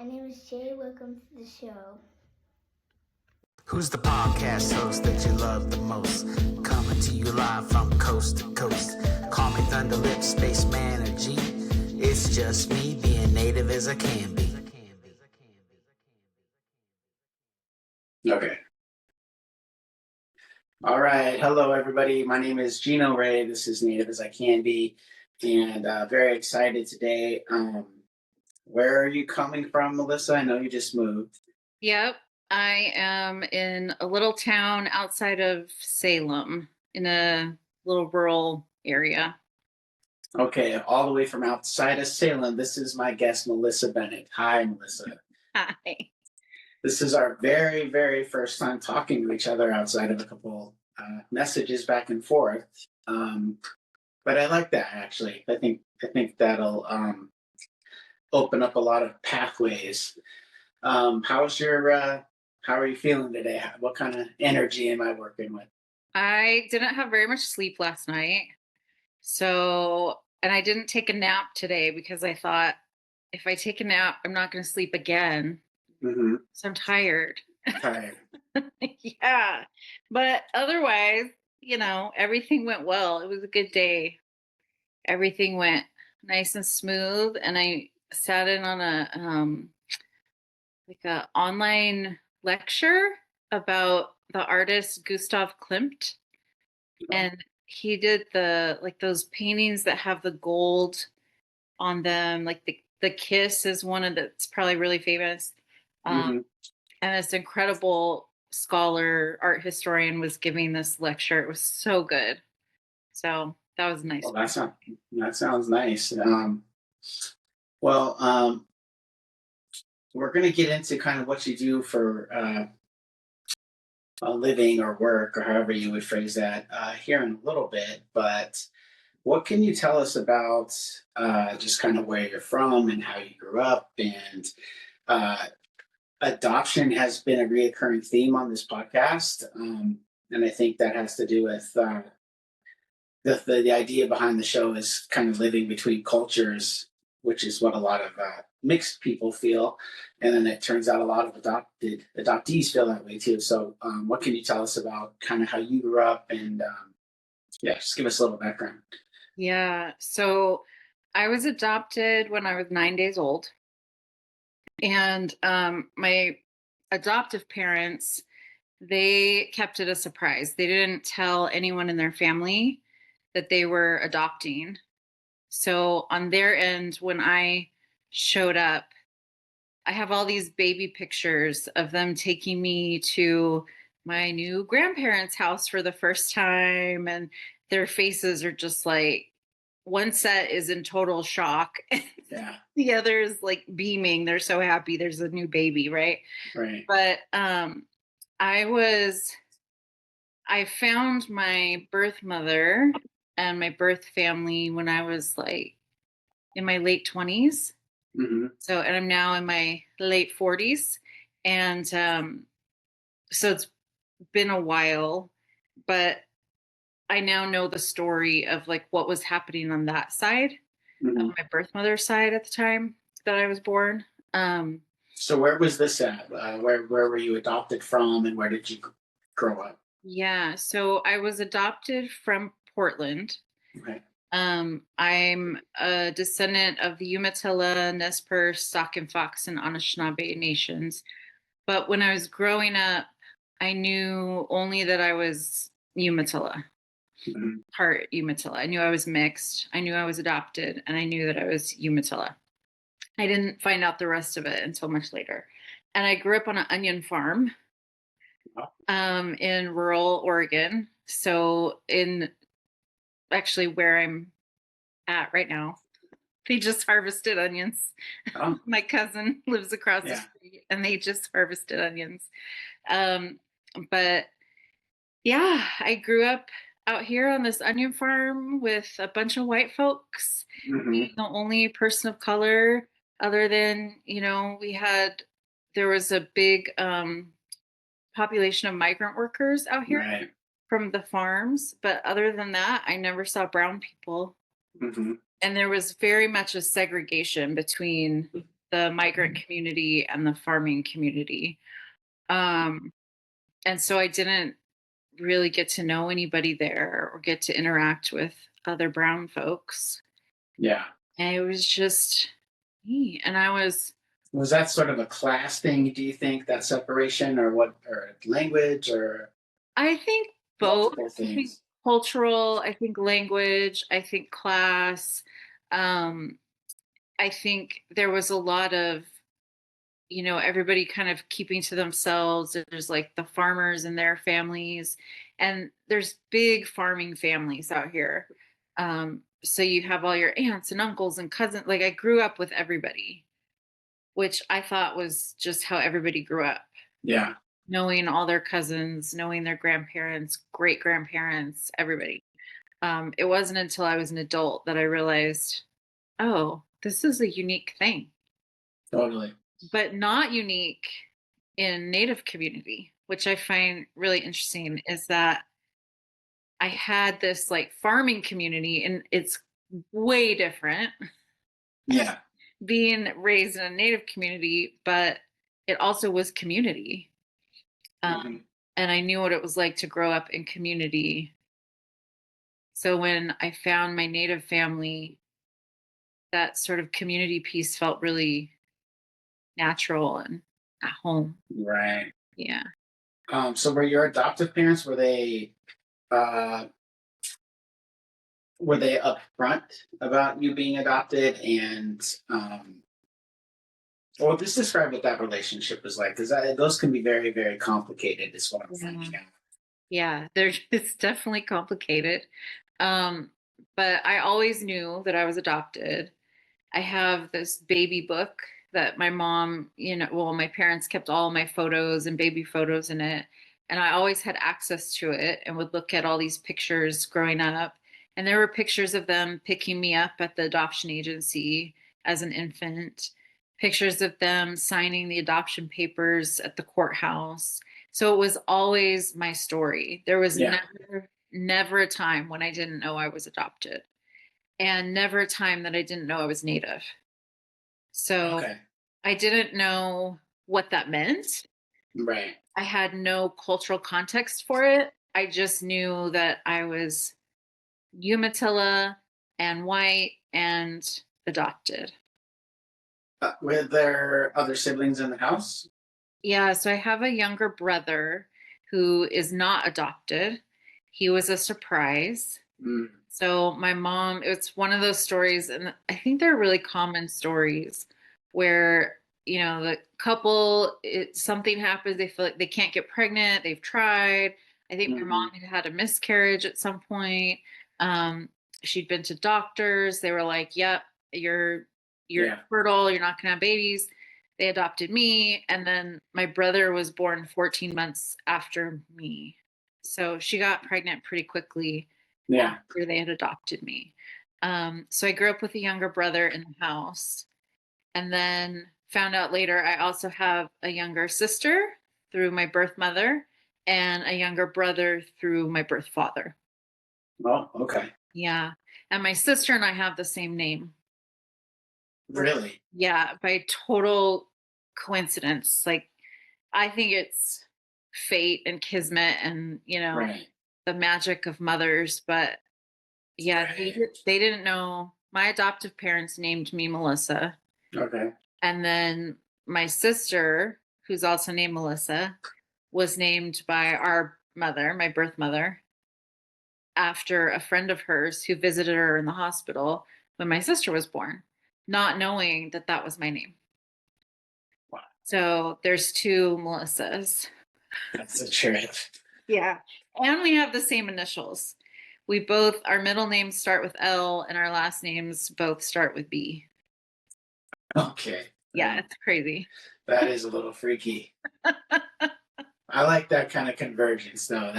name is Jay. Welcome to the show. Who's the podcast host that you love the most? Coming to you live from coast to coast. Call me Thunderlip, Spaceman, or G. It's just me being native as I can be. Okay. All right. Hello, everybody. My name is Gino Ray. This is Native as I Can Be, and very excited today. Where are you coming from, Melissa? I know you just moved. Yep. I am in a little town outside of Salem in a little rural area. Okay, all the way from outside of Salem. This is my guest, Melissa Bennett. Hi, Melissa. Hi. This is our very, very first time talking to each other outside of a couple messages back and forth. But I like that, actually. I think that'll open up a lot of pathways. How are you feeling today? What kind of energy am I working with? I didn't have very much sleep last night. And I didn't take a nap today because I thought if I take a nap, I'm not going to sleep again. Mm-hmm. So I'm tired. Tired. Yeah. But otherwise, everything went well. It was a good day. Everything went nice and smooth. And I sat in on a online lecture about the artist Gustav Klimt. And he did those paintings that have the gold on them. Like the Kiss is one of that's probably really famous. Mm-hmm. And this incredible scholar, art historian was giving this lecture. It was so good. So that was nice. Well, that sounds nice. We're going to get into kind of what you do for a living or work, or however you would phrase that, here in a little bit. But what can you tell us about just kind of where you're from and how you grew up? And adoption has been a reoccurring theme on this podcast. And I think that has to do with the idea behind the show is kind of living between cultures, which is what a lot of mixed people feel. And then it turns out a lot of adoptees feel that way too. So what can you tell us about kind of how you grew up and just give us a little background. Yeah. So I was adopted when I was 9 days old. And my adoptive parents, they kept it a surprise. They didn't tell anyone in their family that they were adopting. So on their end, when I showed up, I have all these baby pictures of them taking me to my new grandparents' house for the first time. And their faces are just like, one set is in total shock. Yeah. The other is like beaming. They're so happy there's a new baby, right? Right. But I found my birth mother and my birth family when I was like in my late 20s. Mm-hmm. So, and I'm now in my late 40s. And so it's been a while, but I now know the story of like what was happening on that side, Mm-hmm. of my birth mother's side at the time that I was born. So where was this at? Where were you adopted from, and where did you grow up? Yeah, so I was adopted from Portland. Okay. I'm a descendant of the Umatilla, Nez Perce, Sac and Fox, and Anishinaabe Nations. But when I was growing up, I knew only that I was Umatilla, Mm-hmm. part Umatilla. I knew I was mixed. I knew I was adopted, and I knew that I was Umatilla. I didn't find out the rest of it until much later. And I grew up on an onion farm in rural Oregon. So in actually where I'm at right now, they just harvested onions. Oh. My cousin lives across the street and they just harvested onions. But yeah, I grew up out here on this onion farm with a bunch of white folks. Mm-hmm. Being the only person of color, other than, there was a big population of migrant workers out here. Right. From the farms. But other than that, I never saw brown people. Mm-hmm. And there was very much a segregation between the migrant community and the farming community. And so I didn't really get to know anybody there or get to interact with other brown folks. Yeah. And it was just me. And I was that sort of a class thing, do you think, that separation, or what, or language, or I think both. multiple I think things? cultural, I think language, I think class. Um, I think there was a lot of, everybody kind of keeping to themselves. There's like the farmers and their families, and there's big farming families out here. So you have all your aunts and uncles and cousins. Like I grew up with everybody, which I thought was just how everybody grew up. Yeah. Knowing all their cousins, knowing their grandparents, great grandparents, everybody. It wasn't until I was an adult that I realized, oh, this is a unique thing, Totally. but not unique in Native community, which I find really interesting is that I had this like farming community and it's way different Yeah. being raised in a Native community, but it also was community. Mhm. And I knew what it was like to grow up in community. So when I found my Native family, that sort of community piece felt really natural and at home. Right. Yeah. So were your adoptive parents, uh were they upfront about you being adopted, and well, just describe what that relationship was like, because those can be very, very complicated, is what I'm Yeah. finding out. Yeah. It's definitely complicated. Um, but I always knew that I was adopted. I have this baby book that my mom, my parents kept all my photos and baby photos in it. And I always had access to it and would look at all these pictures growing up. And there were pictures of them picking me up at the adoption agency as an infant, pictures of them signing the adoption papers at the courthouse. So it was always my story. There was Yeah. never a time when I didn't know I was adopted, and never a time that I didn't know I was Native. So Okay. I didn't know what that meant. Right. I had no cultural context for it. I just knew that I was Umatilla and white and adopted. Were there other siblings in the house? Yeah, so I have a younger brother who is not adopted. He was a surprise. Mm. So my mom, it's one of those stories, and I think they're really common stories where, the couple, something happens, they feel like they can't get pregnant, they've tried. I think my Mhm. mom had had a miscarriage at some point. Um, she'd been to doctors. They were like, "Yep, you're Yeah. fertile, you're not gonna have babies." They adopted me, and then my brother was born 14 months after me. So she got pregnant pretty quickly Yeah. after they had adopted me. So I grew up with a younger brother in the house, and then found out later I also have a younger sister through my birth mother and a younger brother through my birth father. Oh, okay. Yeah. And my sister and I have the same name. Really? Yeah, by total coincidence. Like, I think it's fate and kismet and, Right. the magic of mothers. But yeah, Right. they didn't know. My adoptive parents named me Melissa. Okay. And then my sister, who's also named Melissa, was named by our mother, my birth mother, after a friend of hers who visited her in the hospital when my sister was born, not knowing that that was my name. Wow. So there's two Melissas. That's a trip. Yeah. And we have the same initials. Our middle names start with L and our last names both start with B. Okay. Yeah, it's crazy. That is a little freaky. I like that kind of convergence, though.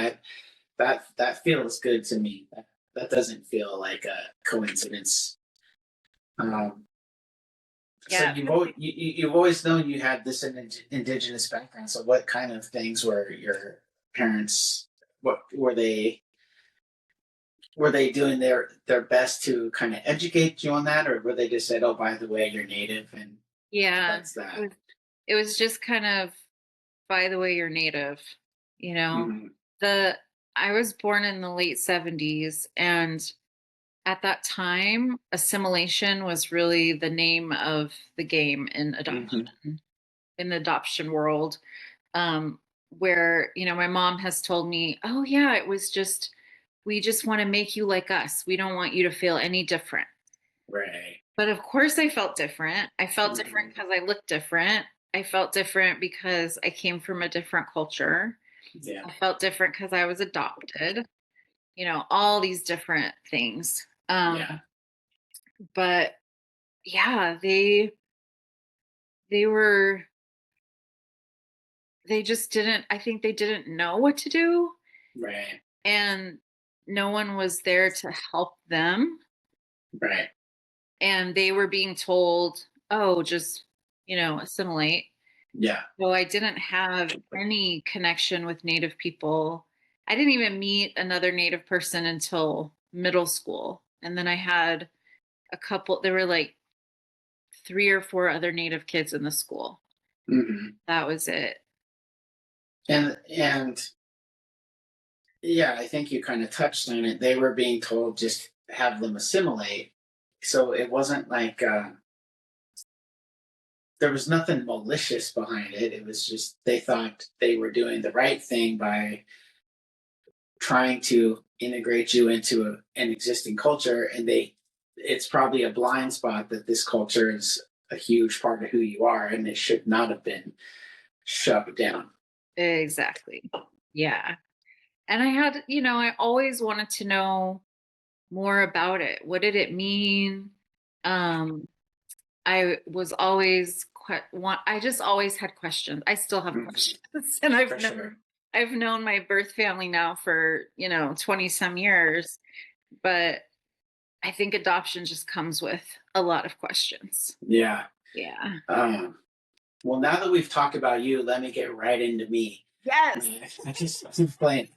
That feels good to me. That doesn't feel like a coincidence. Um, so Yeah. you've always known you had this indigenous background. So what kind of things were your parents? What were they? Were they doing their best to kind of educate you on that, or were they just said, "Oh, by the way, you're Native," and Yeah. That's It that. was, it was just kind of, by the way, you're native, you know. Mhm. The I was born in the late 70s, and at that time, assimilation was really the name of the game Mhm. in the adoption world. Um, where, my mom has told me, oh yeah, it was just, we just want to make you like us. We don't want you to feel any different. Right. But of course I felt different. I felt different Mhm. because I looked different. I felt different because I came from a different culture. Yeah. I felt different because I was adopted, all these different things. Yeah. But yeah, they were, they just didn't, I think they didn't know what to do. Right. And no one was there to help them. Right. And they were being told, oh, just, assimilate. Yeah. So I didn't have any connection with Native people. I didn't even meet another Native person until middle school. And then I had there were like 3 or 4 other Native kids in the school. Mhm. That was it. And yeah, I think you kind of touched on it. They were being told just have them assimilate. So it wasn't like there was nothing malicious behind it. It was just they thought they were doing the right thing by trying to integrate you into an existing culture, and it's probably a blind spot that this culture is a huge part of who you are, and it should not have been shoved down. Exactly. Yeah. And I always wanted to know more about it. What did it mean? Um, I was always I just always had questions. I still have Mhm. questions. And For sure. I've known my birth family now for, 20 some years, but I think adoption just comes with a lot of questions. Yeah. Yeah. um, well, now that we've talked about you, let me get right into me. Yes. I'm just playing.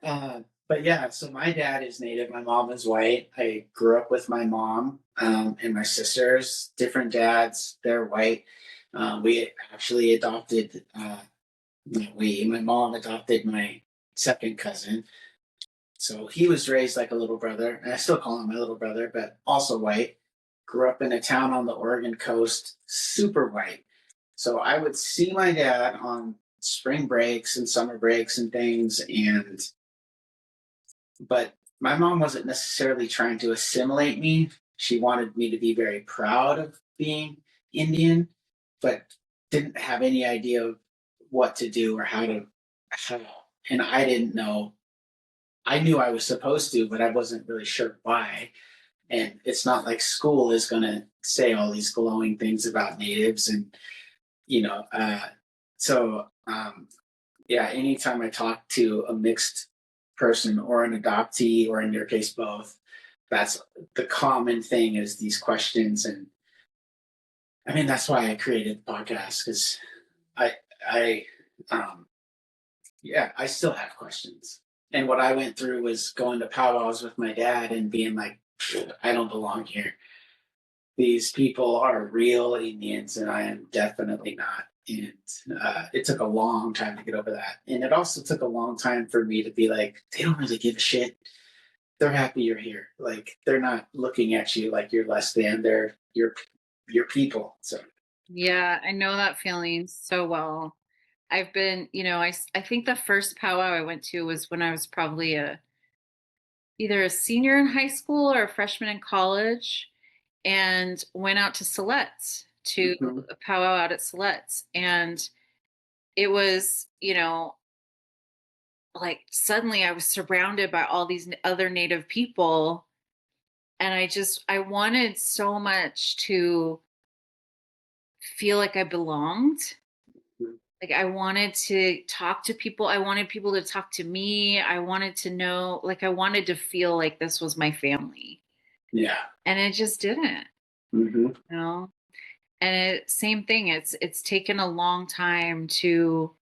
But yeah, so my dad is Native. My mom is white. I grew up with my mom and my sisters, different dads. They're white. We actually adopted. My mom adopted my second cousin. So he was raised like a little brother, and I still call him my little brother, but also white. Grew up in a town on the Oregon coast, super white. So I would see my dad on spring breaks and summer breaks and things, but my mom wasn't necessarily trying to assimilate me. She wanted me to be very proud of being Indian, but didn't have any idea of what to do or how. And I didn't know. I knew I was supposed to, but I wasn't really sure why. And it's not like school is going to say all these glowing things about natives, and you know, so yeah. Anytime I talk to a mixed person or an adoptee, or in your case both, that's the common thing is these questions. And I mean that's why I created the podcast, because I I um yeah, I still have questions. And what I went through was going to powwows with my dad and being like, I don't belong here. These people are real Indians, and I am definitely not. And it took a long time to get over that. And it also took a long time for me to be like, they don't really give a shit. They're happy you're here. Like they're not looking at you like you're less than. They're your people. So Yeah, I know that feeling so well. I've been, I think the first powwow I went to was when I was probably either a senior in high school or a freshman in college, and went out to Siletz to mhm. a powwow out at Siletz. And it was, like suddenly I was surrounded by all these other Native people. And I wanted so much to feel like I belonged. Like I wanted to talk to people. I wanted people to talk to me. I wanted to know, like, I wanted to feel like this was my family. Yeah. And it just didn't, Hmm. you know? And same thing. It's taken a long time to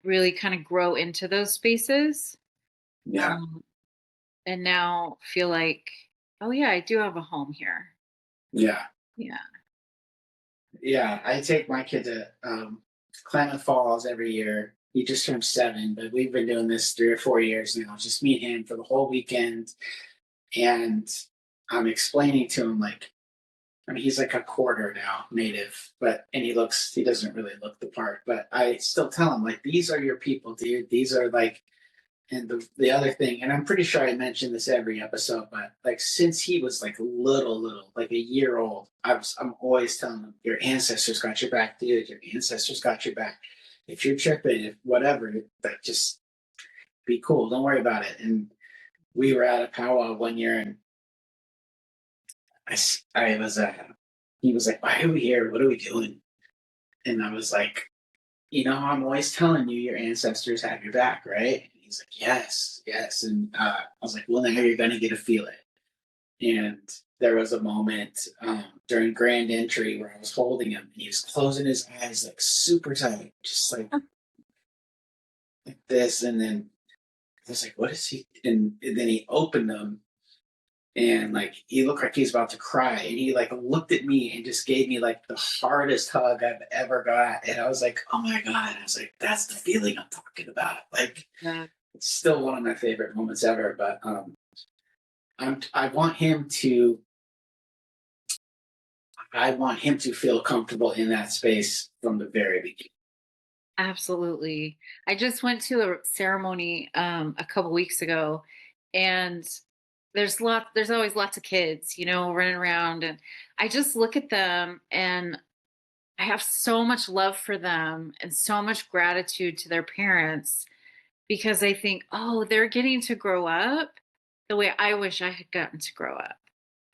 really kind of grow into those spaces. Yeah. Um, and now feel like, oh yeah, I do have a home here. Yeah. Yeah. Yeah, I take my kid to Clement Falls every year. He just turned 7, but we've been doing this 3 or 4 years now. Just meet him for the whole weekend, and I'm explaining to him like, I mean, he's like a quarter now native, but and he doesn't really look the part, but I still tell him like, these are your people, dude. These are like, and the other thing, and I'm pretty sure I mentioned this every episode, but like since he was like little, like a year old, I'm always telling him, your ancestors got your back, dude. Your ancestors got your back. If you're tripping, if whatever, like just be cool. Don't worry about it. And we were at a powwow one year, and I was he was like, why are we here? What are we doing? And I was like, I'm always telling you your ancestors have your back, right? And he's like, yes, yes. And I was like, well, now you're going to get to feel it. And there was a moment during grand entry where I was holding him and he was closing his eyes like super tight, just like this. And then I was like, what is he? And then he opened them and like he looked like he was about to cry, and he like looked at me and just gave me like the hardest hug I've ever got. And I was like, oh my god. I was like, that's the feeling I'm talking about. Like, Yeah. it's still one of my favorite moments ever. But I want him to feel comfortable in that space from the very beginning. Absolutely. I just went to a ceremony a couple weeks ago, and there's always lots of kids, running around, and I just look at them and I have so much love for them and so much gratitude to their parents, because I think, oh, they're getting to grow up the way I wish I had gotten to grow up.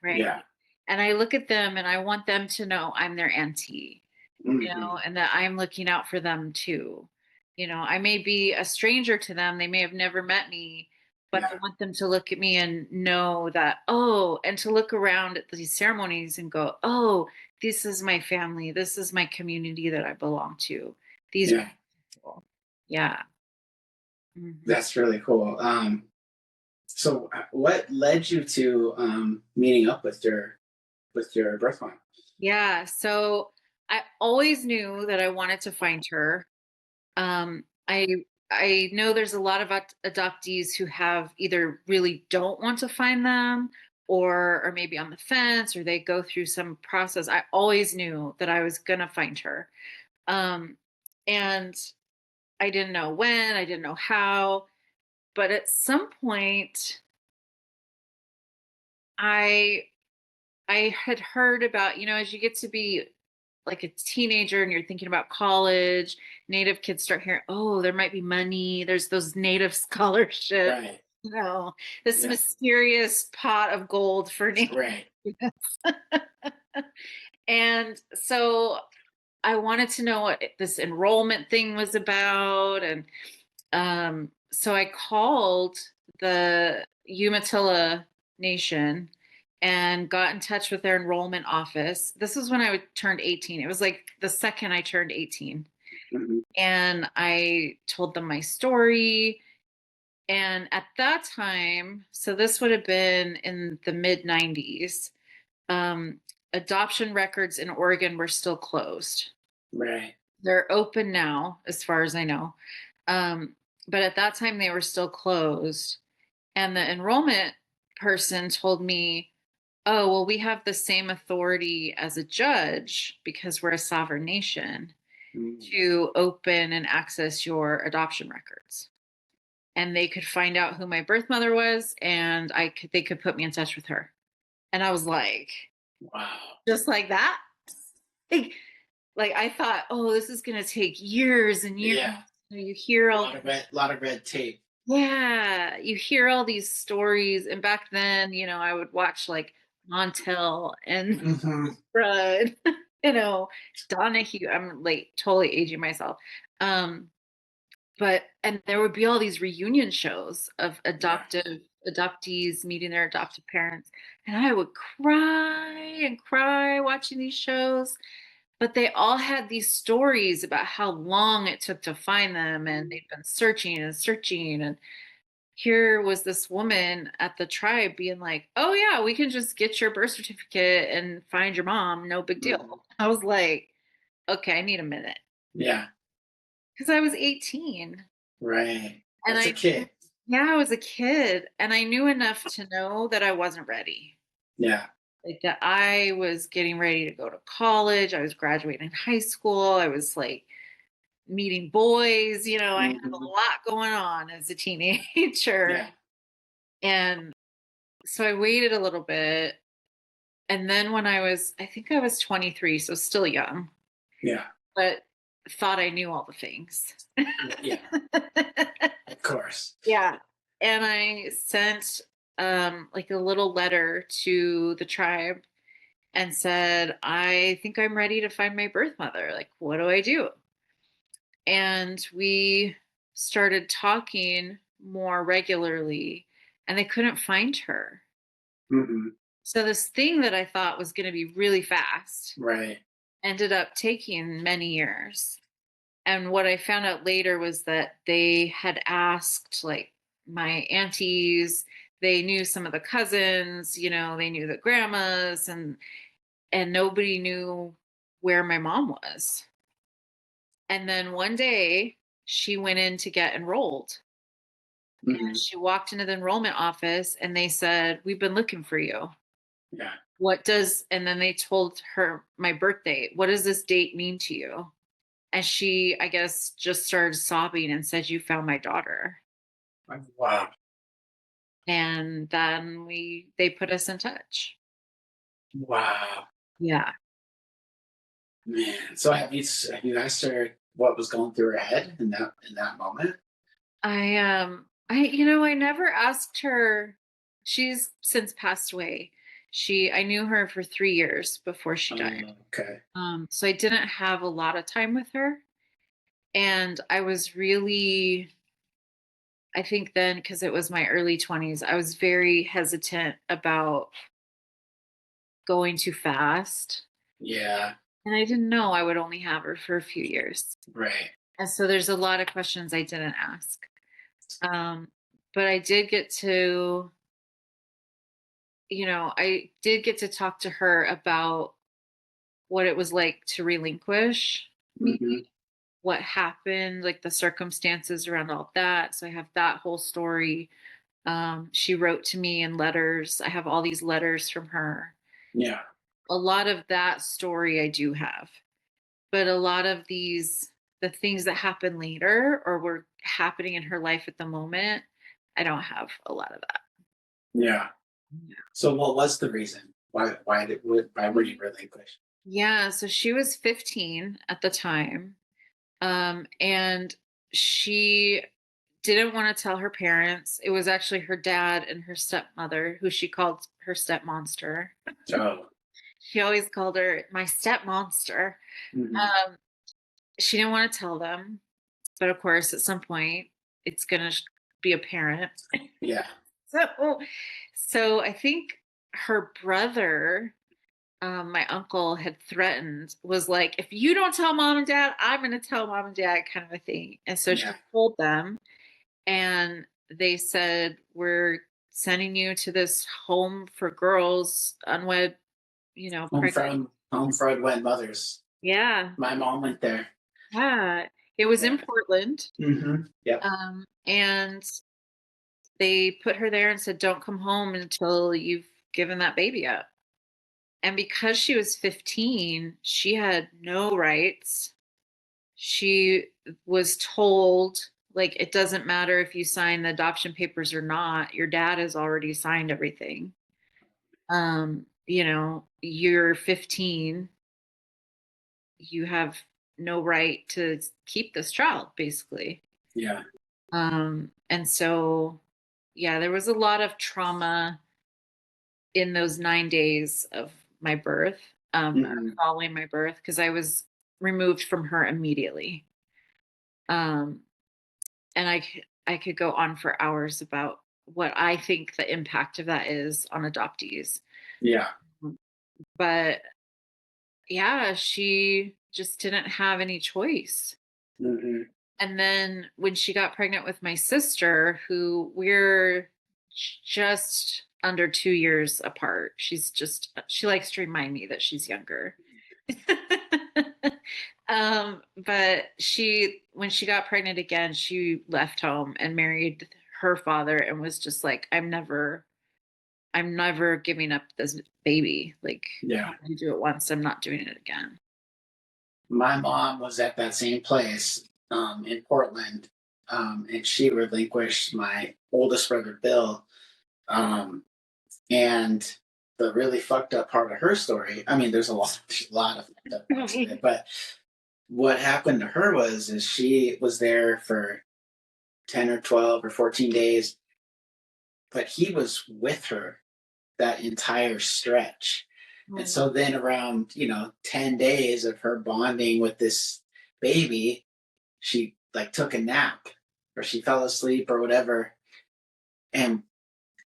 Right. Yeah. And I look at them and I want them to know I'm their auntie, Hmm. and that I'm looking out for them too. I may be a stranger to them, they may have never met me, but I Yeah. want them to look at me and know that, oh, and to look around at these ceremonies and go, oh, this is my family. This is my community that I belong to. These are Yeah. people. Yeah. Mhm. That's really cool. So what led you to meeting up with your birth mom? Yeah. So I always knew that I wanted to find her. I know there's a lot of adoptees who have either really don't want to find them, or are maybe on the fence, or they go through some process. I always knew that I was gonna find her. Um, and I didn't know when, I didn't know how, but at some point I I had heard about, as you get to be like a teenager and you're thinking about college, native kids start hearing, oh, there might be money. There's those native scholarships, Right. you know, this Yeah. mysterious pot of gold for native Right. kids. And so I wanted to know what this enrollment thing was about. And so I called the Umatilla Nation and got in touch with their enrollment office. This is when I turned 18. It was like the second I turned 18. Hmm. And I told them my story. And at that time, so this would have been in the mid 90s, um, adoption records in Oregon were still closed. Right. They're open now, as far as I know. But at that time, they were still closed. And the enrollment person told me, oh, well, we have the same authority as a judge because we're a sovereign nation Mm. to open and access your adoption records. And they could find out who my birth mother was, and they could put me in touch with her. And I was like, Wow. just like that? Like, like I thought, oh, this is gonna take years and years. Yeah. You hear A all, lot of red tape. yeah, you hear all these stories. And back then, I would watch like Montel and Hmm. Fred, you know, Donahue. I'm like totally aging myself. Um, and there would be all these reunion shows of Yeah. adoptees meeting their adoptive parents. And I would cry and cry watching these shows. But they all had these stories about how long it took to find them, and they'd been searching and searching. And here was this woman at the tribe being like, oh, yeah, we can just get your birth certificate and find your mom. No big Hmm. deal. I was like, okay, I need a minute. Yeah. Because I was 18. Right. And As a kid. yeah, I was a kid. And I knew enough to know that I wasn't ready. Yeah. Like that I was getting ready to go to college. I was graduating high school. I was like meeting boys. I had a Mhm. lot going on as a teenager. Yeah. And so I waited a little bit. And then when I think I was 23, so still young, Yeah. but thought I knew all the things. Yeah. Of course. Yeah. And I sent like a little letter to the tribe and said, I think I'm ready to find my birth mother. Like, what do I do? And we started talking more regularly, and they couldn't find her. Hmm. So, this thing that I thought was going to be really fast Right. ended up taking many years. And what I found out later was that they had asked like my aunties, they knew some of the cousins, they knew the grandmas, and nobody knew where my mom was. And then one day she went in to get enrolled. Hmm. She walked into the enrollment office and they said, "We've been looking for you. Yeah. And then they told her my birth date. What does this date mean to you?" And she, I guess, just started sobbing and said, "You found my daughter." Wow. And then they put us in touch. Wow. Yeah. Man. So have you asked her what was going through her head in that moment? I never asked her. She's since passed away. I knew her for 3 years before she died. Okay. So I didn't have a lot of time with her. And I was really, I think then, because it was my early 20s, I was very hesitant about going too fast. Yeah. And I didn't know I would only have her for a few years. Right. And so there's a lot of questions I didn't ask. Um, but I did get to talk to her about what it was like to relinquish me, Hmm. what happened, like the circumstances around all that. So I have that whole story. She wrote to me in letters. I have all these letters from her. Yeah. A lot of that story I do have, but a lot of the things that happened later or were happening in her life at the moment, I don't have a lot of that. Yeah. So what was the reason? Why were you relinquished? Yeah, so she was 15 at the time. And she didn't want to tell her parents. It was actually her dad and her stepmother, who she called her step monster. Oh. She always called her my step monster. Hmm. Um, she didn't want to tell them, but of course, at some point, it's gonna be apparent. Yeah. So I think her brother, my uncle, had threatened, was like, "If you don't tell mom and dad, I'm going to tell mom and dad," kind of a thing. And so she Yeah. told them, and they said, "We're sending you to this home for girls, unwed, pregnant." Home for unwed mothers. Yeah, My mom went there. yeah. It was Yeah. in Portland, Yep. and they put her there and said, "Don't come home until you've given that baby up." And because she was 15, she had no rights. She was told, like, it doesn't matter if you sign the adoption papers or not, your dad has already signed everything. You're 15, you have no right to keep this child, basically. Yeah. And so, yeah, there was a lot of trauma in those 9 days of my birth, or Hmm. following my birth, because I was removed from her immediately. Um, and I could go on for hours about what I think the impact of that is on adoptees. Yeah. But yeah, she just didn't have any choice. Hmm. And then when she got pregnant with my sister, who we're just under 2 years apart, she likes to remind me that she's younger. But when she got pregnant again, she left home and married her father and was just like, I'm never giving up this baby. Like, Yeah. you do it once, I'm not doing it again. My mom was at that same place in Portland, and she relinquished my oldest brother, Bill. Um, and the really fucked up part of her story, I mean, there's a lot of fucked up parts of it, but what happened to her is she was there for 10 or 12 or 14 days, but he was with her that entire stretch. And Oh, so then around, 10 days of her bonding with this baby, she like took a nap or she fell asleep or whatever and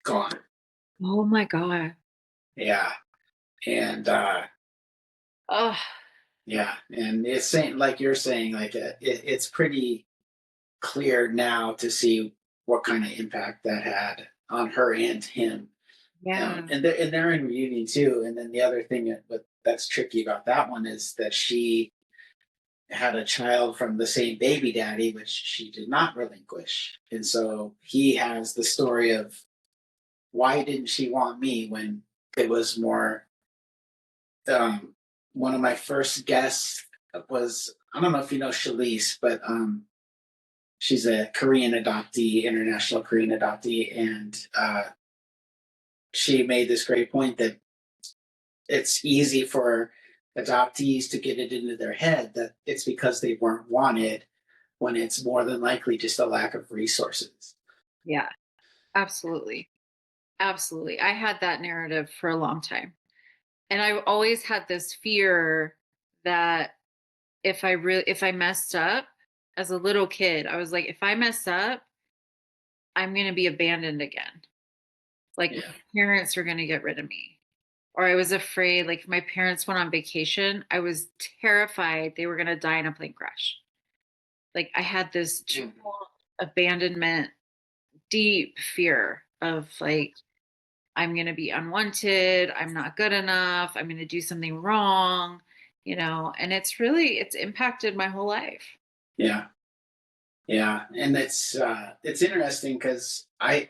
gone. oh my God. Yeah. And Oh, yeah, and it's saying like you're saying, like it's pretty clear now to see what kind of impact that had on her and him. yeah. And they're in reunion too. And then the other thing that's tricky about that one is that she had a child from the same baby daddy, which she did not relinquish. And so he has the story of why didn't she want me when it was more. Um, One of my first guests was, I don't know if you know Shalise, but she's a Korean adoptee, international Korean adoptee, and she made this great point that it's easy for adoptees to get it into their head that it's because they weren't wanted when it's more than likely just a lack of resources. Yeah, absolutely. Absolutely. I had that narrative for a long time. And I always had this fear that if I messed up as a little kid, I was like, if I mess up, I'm going to be abandoned again. Like my Yeah. parents are going to get rid of me. Or I was afraid, like if my parents went on vacation, I was terrified they were going to die in a plane crash. Like I had this Mm. total abandonment, deep fear of like, I'm going to be unwanted. I'm not good enough. I'm going to do something wrong, and it's impacted my whole life. Yeah. Yeah. And it's interesting because my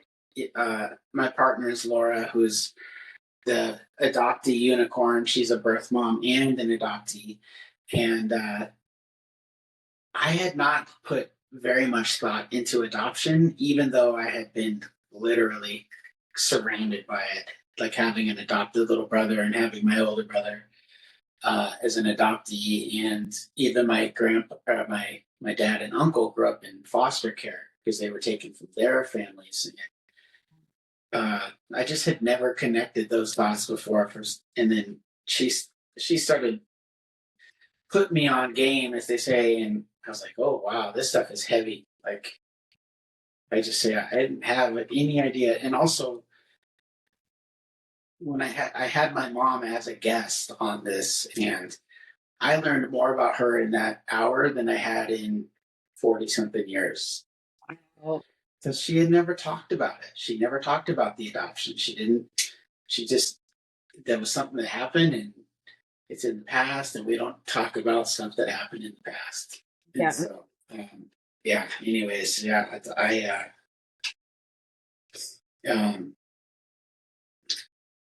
partner is Laura, who's the adoptee unicorn. She's a birth mom and an adoptee. And I had not put very much thought into adoption, even though I had been literally surrounded by it, like having an adopted little brother and having my older brother as an adoptee, and even my dad and uncle grew up in foster care because they were taken from their families. I just had never connected those dots before. And then she started putting me on game, as they say, and I was like, oh wow, this stuff is heavy. Like I didn't have any idea. And also, when I had my mom as a guest on this, and I learned more about her in that hour than I had in 40 something years. Oh, Because she had never talked about it. She never talked about the adoption. She didn't, she just, that was something that happened and it's in the past, and we don't talk about stuff that happened in the past. And yeah. so, yeah, anyways, yeah, um,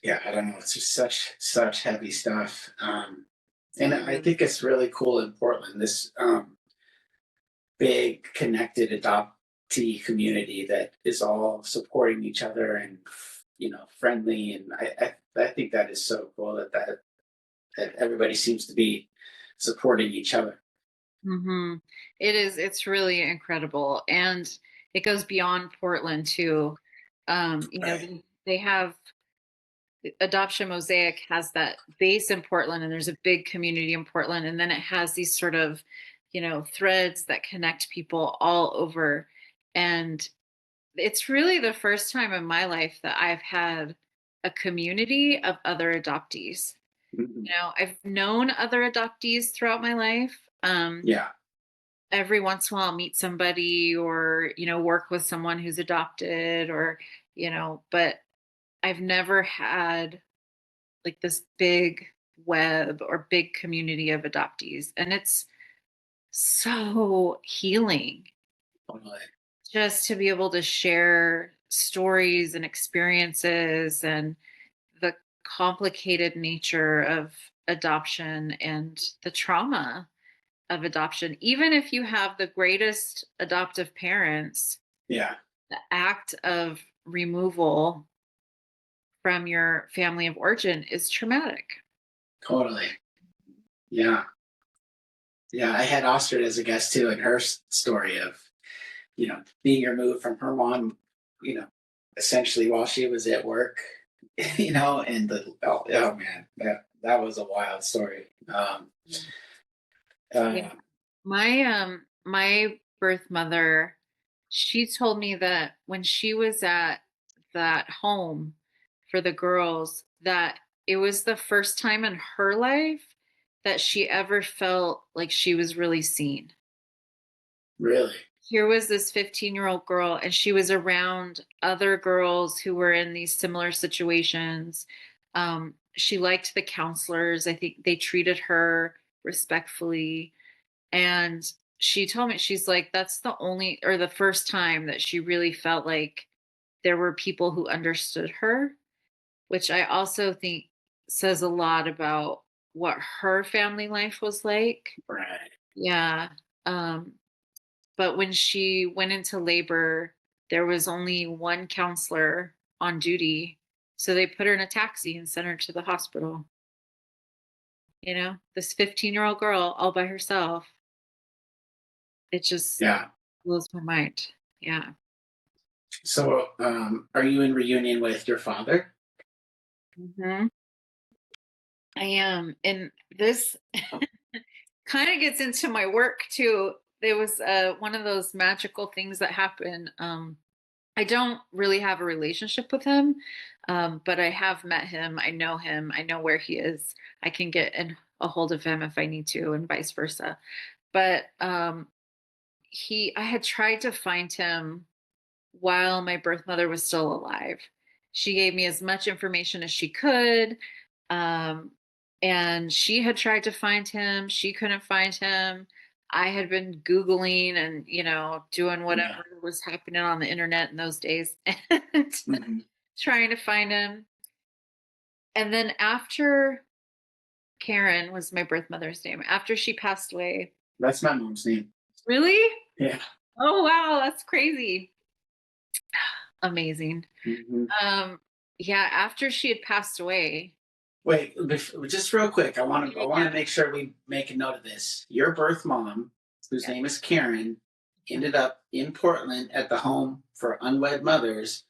yeah, I don't know. It's just such heavy stuff. And I Mm, think it's really cool in Portland, this big connected adoptee community that is all supporting each other and friendly. And I think that is so cool that everybody seems to be supporting each other. mhm. It's really incredible. And it goes beyond Portland too. Right. They have Adoption Mosaic has that base in Portland, and there's a big community in Portland, and then it has these sort of, threads that connect people all over. And it's really the first time in my life that I've had a community of other adoptees. Mhm. I've known other adoptees throughout my life. Yeah. Every once in a while, I'll meet somebody or, work with someone who's adopted or, but I've never had like this big web or big community of adoptees. And it's so healing Totally. just to be able to share stories and experiences and the complicated nature of adoption and the trauma of adoption. Even if you have the greatest adoptive parents, Yeah. the act of removal from your family of origin is traumatic. Totally. Yeah. Yeah. I had Ostrid as a guest too, and her story of, being removed from her mom, essentially while she was at work, and oh man, that was a wild story. Yeah. Uh, My birth mother, she told me that when she was at that home for the girls, that it was the first time in her life that she ever felt like she was really seen. really? Here was this 15-year-old girl, and she was around other girls who were in these similar situations. She liked the counselors. I think they treated her respectfully. And she told me, she's like, that's the only or the first time that she really felt like there were people who understood her, which I also think says a lot about what her family life was like. Right. Yeah. Um, but when she went into labor, there was only one counselor on duty. So they put her in a taxi and sent her to the hospital. This 15-year-old girl all by herself. It just Yeah. blows my mind. Yeah. So, are you in reunion with your father? Hmm. I am. And this kind of gets into my work too. There was one of those magical things that happened. I don't really have a relationship with him, but I have met him. I know him. I know where he is. I can get in a hold of him if I need to, and vice versa. But I had tried to find him while my birth mother was still alive. She gave me as much information as she could. Um, and she had tried to find him. She couldn't find him. I had been Googling and, doing Yeah. whatever was happening on the internet in those days and Hmm. trying to find him. And then after Karen was my birth mother's name, after she passed away. That's my mom's name. Really? Yeah. Oh, wow. That's crazy. Amazing. Hmm. Um, yeah, after she had passed away. Wait, just real quick. I want to. I want Yeah. to make sure we make a note of this. Your birth mom, whose Yeah. name is Karen, ended up in Portland at the home for unwed mothers.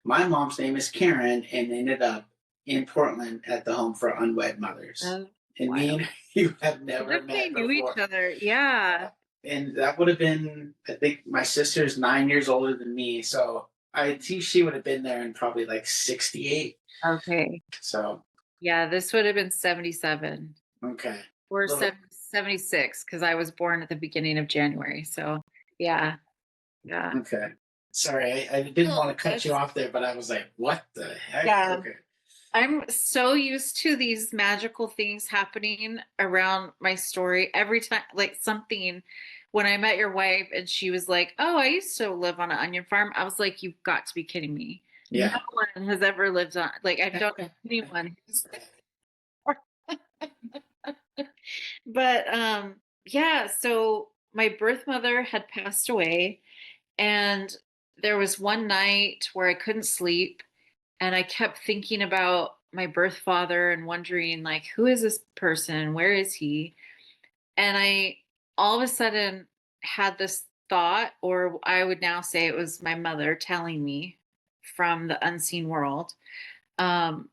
My mom's name is Karen, and ended up in Portland at the home for unwed mothers. Oh, And me wild. and you have What never if they met knew each before. other? Yeah. And that would have been, I think my sister's 9 years older than me. So I think she would have been there in probably like 68. Okay. So, Yeah, this would have been 77 okay. or Little, 76 because I was born at the beginning of January. So, yeah. Yeah. okay. Sorry, I didn't want Oh, to cut you off there, but I was like, what the heck? yeah. Okay. I'm so used to these magical things happening around my story every time, like something. When I met your wife and she was like, "Oh, I used to live on an onion farm," I was like, "You've got to be kidding me. No Yeah. one has ever lived on, like, I don't know anyone." But yeah, so my birth mother had passed away, and there was one night where I couldn't sleep, and I kept thinking about my birth father and wondering, like, who is this person? Where is he? And I all of a sudden had this thought, or I would now say it was my mother telling me from the unseen world, um,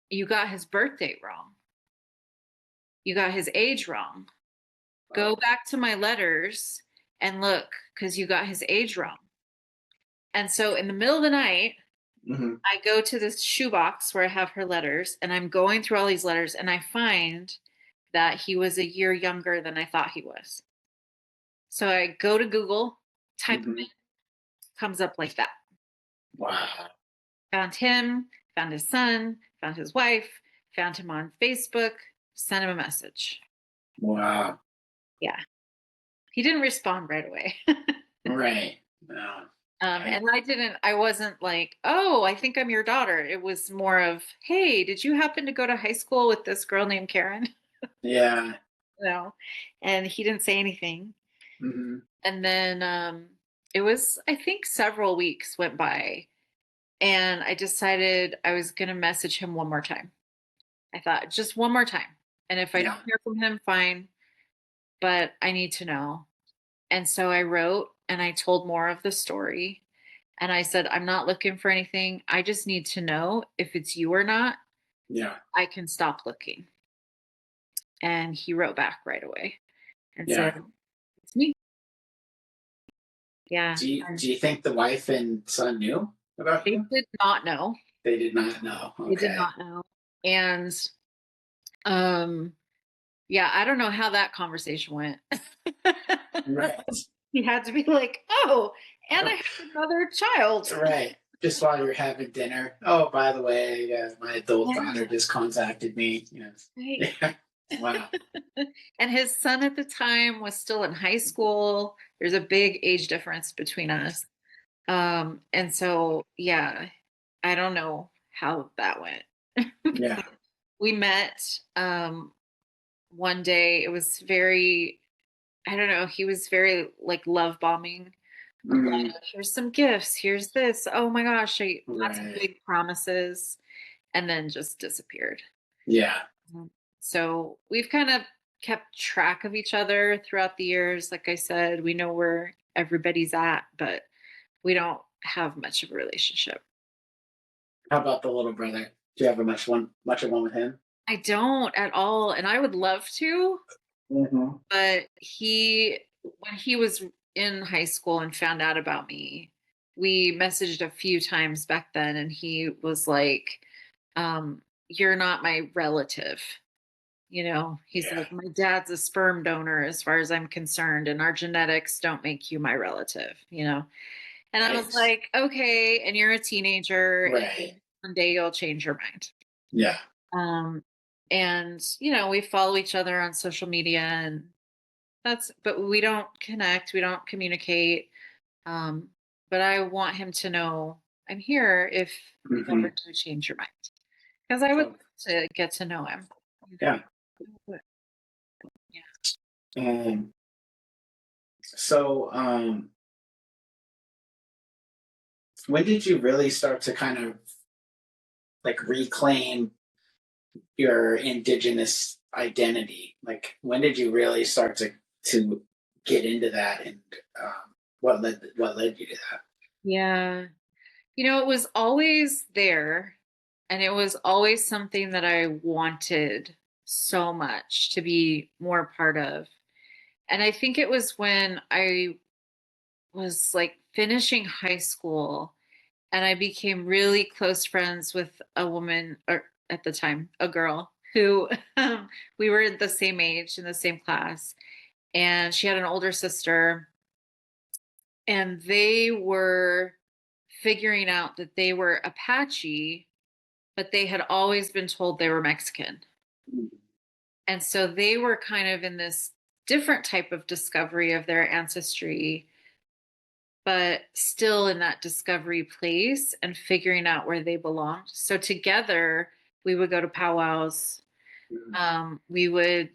you got his birth date wrong. You got his age wrong. Go back to my letters and look, because you got his age wrong. And so in the middle of the night, Hmm. I go to this shoebox where I have her letters, and I'm going through all these letters, and I find that he was a year younger than I thought he was. So I go to Google, type him Hmm. in, comes up like that. Wow. Found him, found his son, found his wife, found him on Facebook, sent him a message. Wow. Yeah. He didn't respond right away. Right. No. And I wasn't like, oh, I think I'm your daughter. It was more of, hey, did you happen to go to high school with this girl named Karen? Yeah. No. And he didn't say anything. Hmm. And then it was, I think several weeks went by and I decided I was going to message him one more time. I thought just one more time. And if I Yeah. don't hear from him, fine, but I need to know. And so I wrote and I told more of the story. And I said, I'm not looking for anything. I just need to know if it's you or not. Yeah. I can stop looking. And he wrote back right away and Yeah. said, it's me. Yeah. Do you think the wife and son knew about They you? did not know. They did not know. They did Okay. not know. And um, yeah, I don't know how that conversation went. Right. He had to be like, oh, and I have another child. Right. Just while you're having dinner. Oh, by the way, my adult daughter Yeah, just contacted me. You know. right. Yeah. Wow. And his son at the time was still in high school. There's a big age difference between us. And so, yeah, I don't know how that went. Yeah. We met one day. It was very, I don't know, he was very like love bombing. A lot Mhm. of, here's some gifts, here's this. Oh my gosh, lots of Right. big promises, and then just disappeared. Yeah. So we've kind of kept track of each other throughout the years. Like I said, we know where everybody's at, but we don't have much of a relationship. How about the little brother? Do you have much of one with him? I don't at all, and I would love to, Mm-hmm. but when he was in high school and found out about me, we messaged a few times back then, and he was like, "You're not my relative." He's Yeah. like, my dad's a sperm donor as far as I'm concerned, and our genetics don't make you my relative. And I was Nice. like, okay, and you're a teenager, and Right. one day you'll change your mind. Yeah. Um, and we follow each other on social media, and but we don't connect, we don't communicate. Um, but I want him to know I'm here if you Mm-hmm. ever do change your mind, because I would So, love to get to know him. yeah. Yeah. Um, so, when did you really start to kind of like reclaim your indigenous identity? Like, when did you really start to get into that, and what led you to that? Yeah. It was always there, and it was always something that I wanted so much to be more part of. And I think it was when I was like finishing high school and I became really close friends with a woman, or at the time, a girl who we were the same age in the same class. And she had an older sister, and they were figuring out that they were Apache, but they had always been told they were Mexican. And so they were kind of in this different type of discovery of their ancestry, but still in that discovery place and figuring out where they belonged. So together, we would go to powwows. Mhm. We would,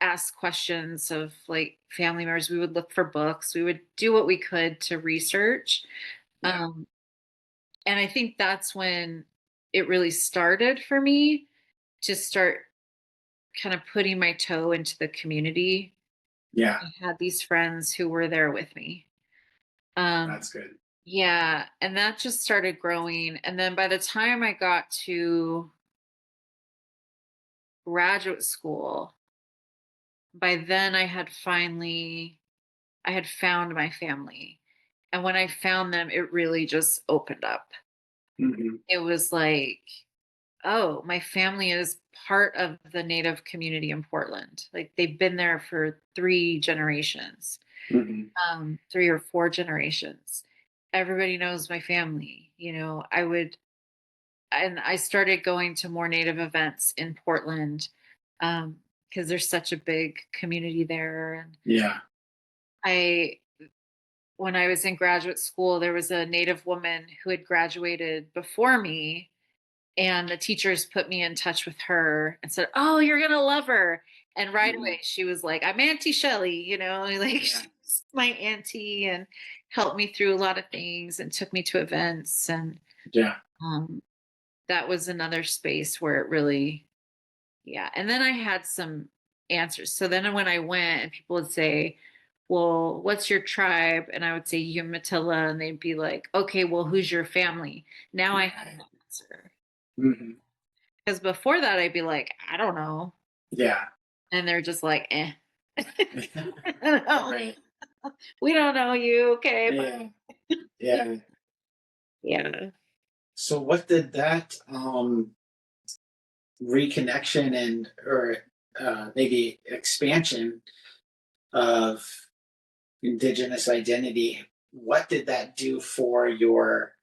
ask questions of like family members. We would look for books. We would do what we could to research. Yeah. Um, and I think that's when it really started for me to start kind of putting my toe into the community. Yeah. I had these friends who were there with me. Um, That's good. yeah, and that just started growing. And then by the time I got to graduate school, by then I had found my family. And when I found them, it really just opened up. Hmm. It was like, oh, my family is part of the Native community in Portland. Like they've been there for 3 generations, Hmm. 3 or 4 generations. Everybody knows my family. I would and I started going to more Native events in Portland, because there's such a big community there. And Yeah. I, when I was in graduate school, there was a Native woman who had graduated before me, and the teachers put me in touch with her and said, "Oh, you're gonna love her." And right away, she was like, "I'm Auntie Shelley," like Yeah. she's my auntie, and helped me through a lot of things and took me to events. And Yeah. um, that was another space where it really, yeah. And then I had some answers. So then when I went and people would say, "Well, what's your tribe?" And I would say Umatilla, and they'd be like, "Okay, well, who's your family?" Now I have an answer. Hmm. Because before that, I'd be like, "I don't know." Yeah. And they're just like, eh. No, Right. we don't know you. Okay. Yeah. Bye. Yeah. Yeah. So what did that reconnection and or maybe expansion of indigenous identity, what did that do for your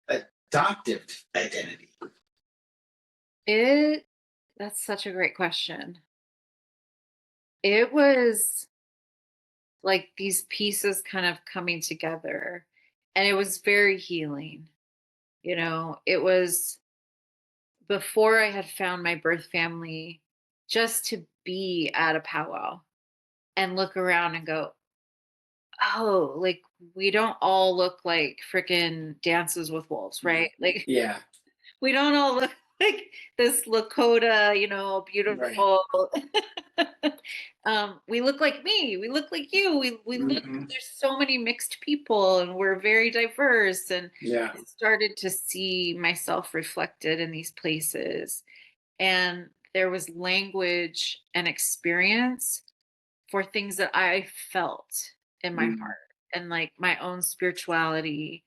adoptive identity? It, that's such a great question. It was like these pieces kind of coming together, and it was very healing. It was before I had found my birth family, just to be at a powwow and look around and go, "Oh, like we don't all look like freaking Dances with Wolves, right? Like Yeah. we don't all look like this Lakota, Right. beautiful." We look like me. We look like you. We look. Hmm. There's so many mixed people, and we're very diverse. And Yeah. I started to see myself reflected in these places, and there was language and experience for things that I felt in my Mm. heart, and like my own spirituality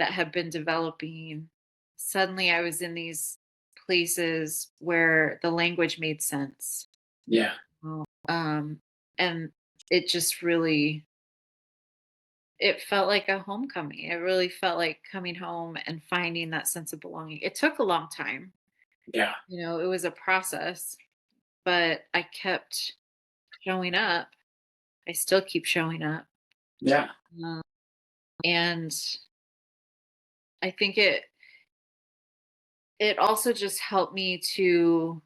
that had been developing. Suddenly I was in these places where the language made sense. Yeah. Oh, and it just really, it felt like a homecoming. It really felt like coming home and finding that sense of belonging. It took a long time. Yeah. It was a process, but I kept showing up. I still keep showing up. Yeah. Uh, and I think it also just helped me to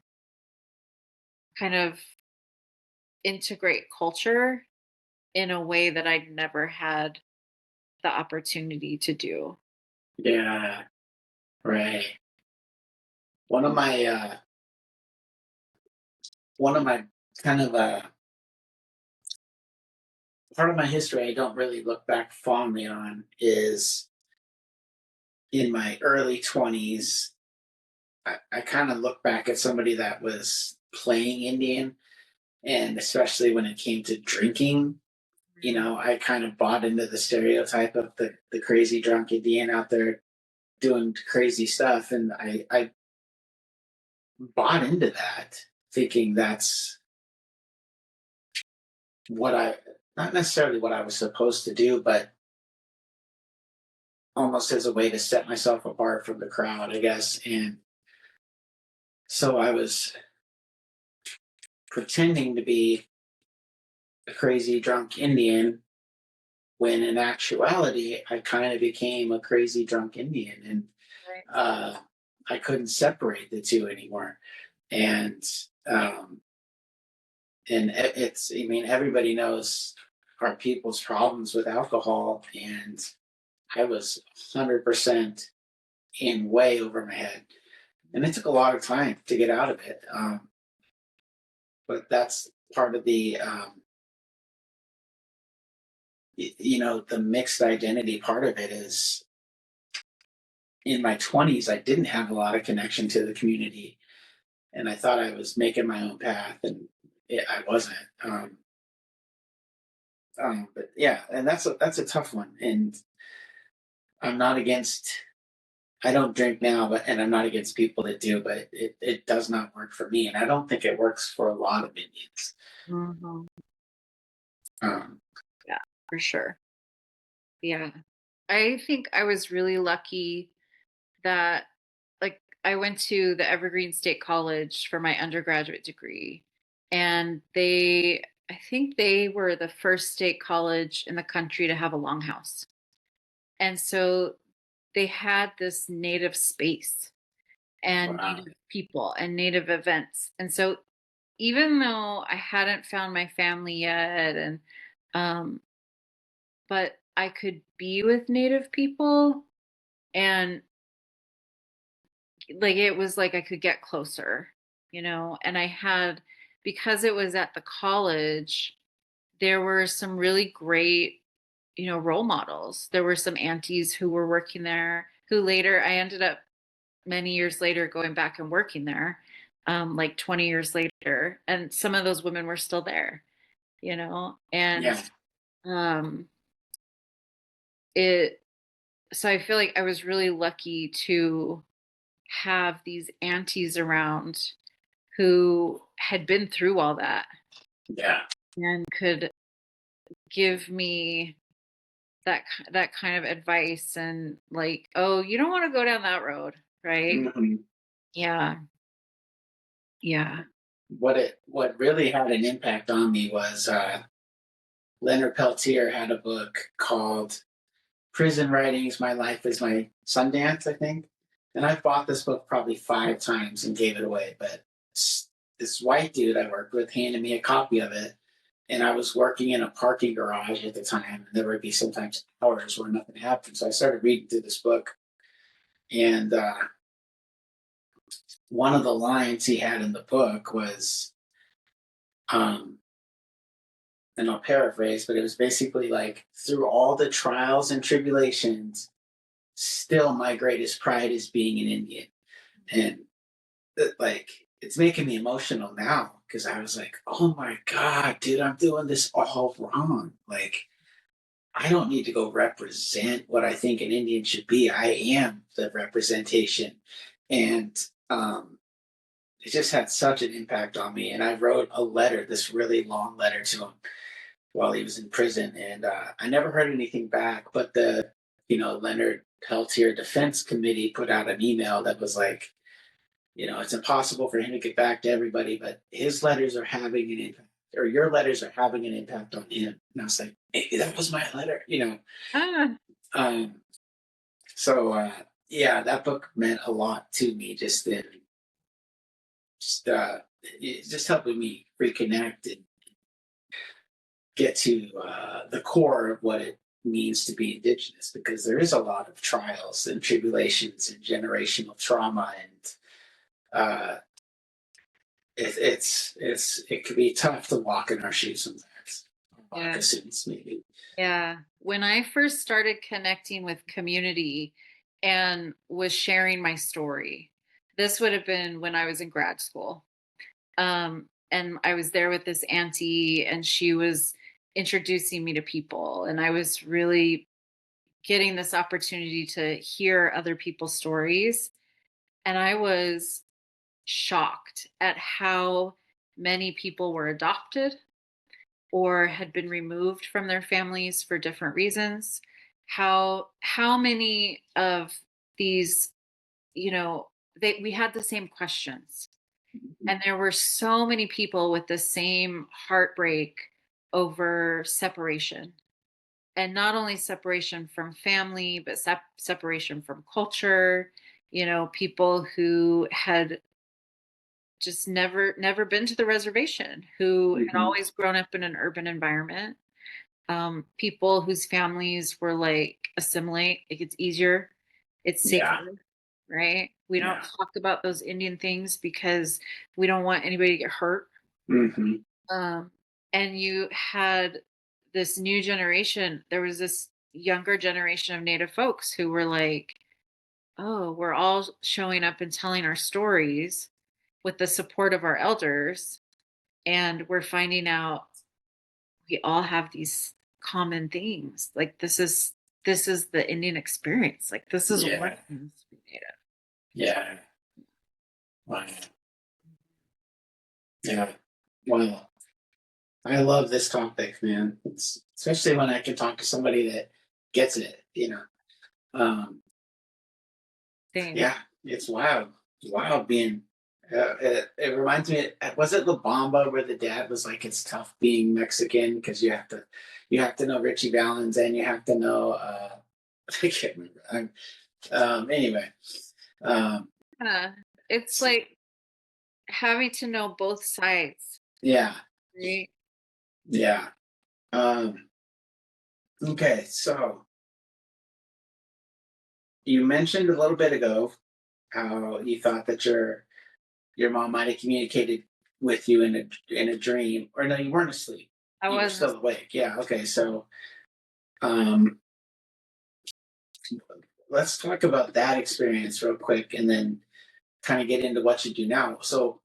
kind of integrate culture in a way that I'd never had the opportunity to do. Yeah. Right. One of my one of my kind of part of my history I don't really look back fondly on is in my early 20s. I kind of look back at somebody that was playing Indian, and especially when it came to drinking, I kind of bought into the stereotype of the crazy drunk Indian out there doing crazy stuff. And I bought into that, thinking that's what not necessarily what I was supposed to do, but almost as a way to set myself apart from the crowd, I guess. And so I was pretending to be a crazy drunk Indian when in actuality I kind of became a crazy drunk Indian, and Right. I couldn't separate the two anymore. And um, it's, I mean, everybody knows our people's problems with alcohol, and I was 100% in way over my head, and it took a lot of time to get out of it. But that's part of the the mixed identity part of it is in my 20s I didn't have a lot of connection to the community, and I thought I was making my own path, and I wasn't. But yeah, and that's a tough one, and I'm not against. I don't drink now, but and I'm not against people that do, but it does not work for me, and I don't think it works for a lot of Indians. Mhm. Um, Yeah, for sure. Yeah. I think I was really lucky that, like, I went to the Evergreen State College for my undergraduate degree, and I think they were the first state college in the country to have a longhouse. And so they had this native space and Wow. native people and native events. And so even though I hadn't found my family yet, and um but I could be with native people, and like it was like I could get closer, and I had, because it was at the college, there were some really great, role models. There were some aunties who were working there who later I ended up many years later going back and working there, like 20 years later, and some of those women were still there, and Yeah. um it so I feel like I was really lucky to have these aunties around who had been through all that Yeah. and could give me that kind of advice, and like, oh, you don't want to go down that road, right? Mhm. Yeah. Yeah. What really had an impact on me was Leonard Peltier had a book called Prison Writings, My Life is My Sundance, I think. And I bought this book probably 5 times and gave it away. But this white dude I worked with handed me a copy of it. And I was working in a parking garage at the time. And there would be sometimes hours where nothing happened. So I started reading through this book. And one of the lines he had in the book was, um, and I'll paraphrase, but it was basically like, through all the trials and tribulations, still my greatest pride is being an Indian. And like, it's making me emotional now because I was like, oh my God, dude, I'm doing this all wrong. Like, I don't need to go represent what I think an Indian should be. I am the representation. And it just had such an impact on me. And I wrote a letter, this really long letter to him while he was in prison. And I never heard anything back, but the, Leonard Peltier Defense Committee put out an email that was like, it's impossible for him to get back to everybody, but his letters are having an impact, or your letters are having an impact on him. And I was like, maybe that was my letter. Ah, Um, so yeah, that book meant a lot to me. Just just helping me reconnect and get to the core of what it means to be Indigenous, because there is a lot of trials and tribulations and generational trauma, and uh, it can be tough to walk in our shoes sometimes. yeah. Moccasins, maybe. Yeah. When I first started connecting with community and was sharing my story, this would have been when I was in grad school. And I was there with this auntie, and she was introducing me to people, and I was really getting this opportunity to hear other people's stories. And I was shocked at how many people were adopted or had been removed from their families for different reasons. How many of these, we had the same questions, and there were so many people with the same heartbreak over separation, and not only separation from family, but separation from culture. People who had just never been to the reservation, who had Mhm. always grown up in an urban environment. People whose families were like, assimilate, like it's easier, it's Yeah, safer, right? We don't yeah. talk about those Indian things because we don't want anybody to get hurt. Hmm. um, and you had this new generation, there was this younger generation of native folks who were like, oh, we're all showing up and telling our stories with the support of our elders, and we're finding out we all have these common things. Like this is the Indian experience. Like this is what Yeah, it means to be native. yeah. Wow. Yeah. Wow. I love this topic, man. It's, especially when I can talk to somebody that gets it. Um, Same. yeah, it's wild. Wow, being it reminds me. Was it La Bamba where the dad was like, "It's tough being Mexican because you have to know Richie Valens and you have to know." I can't remember. Anyway, um, Yeah. It's like having to know both sides, yeah, right? yeah. Um, okay, so you mentioned a little bit ago how you thought that your mom might have communicated with you in a dream, or no, you weren't asleep. I You were wasn't. still awake. Yeah. Okay. So um, let's talk about that experience real quick, and then kind of get into what you do now. So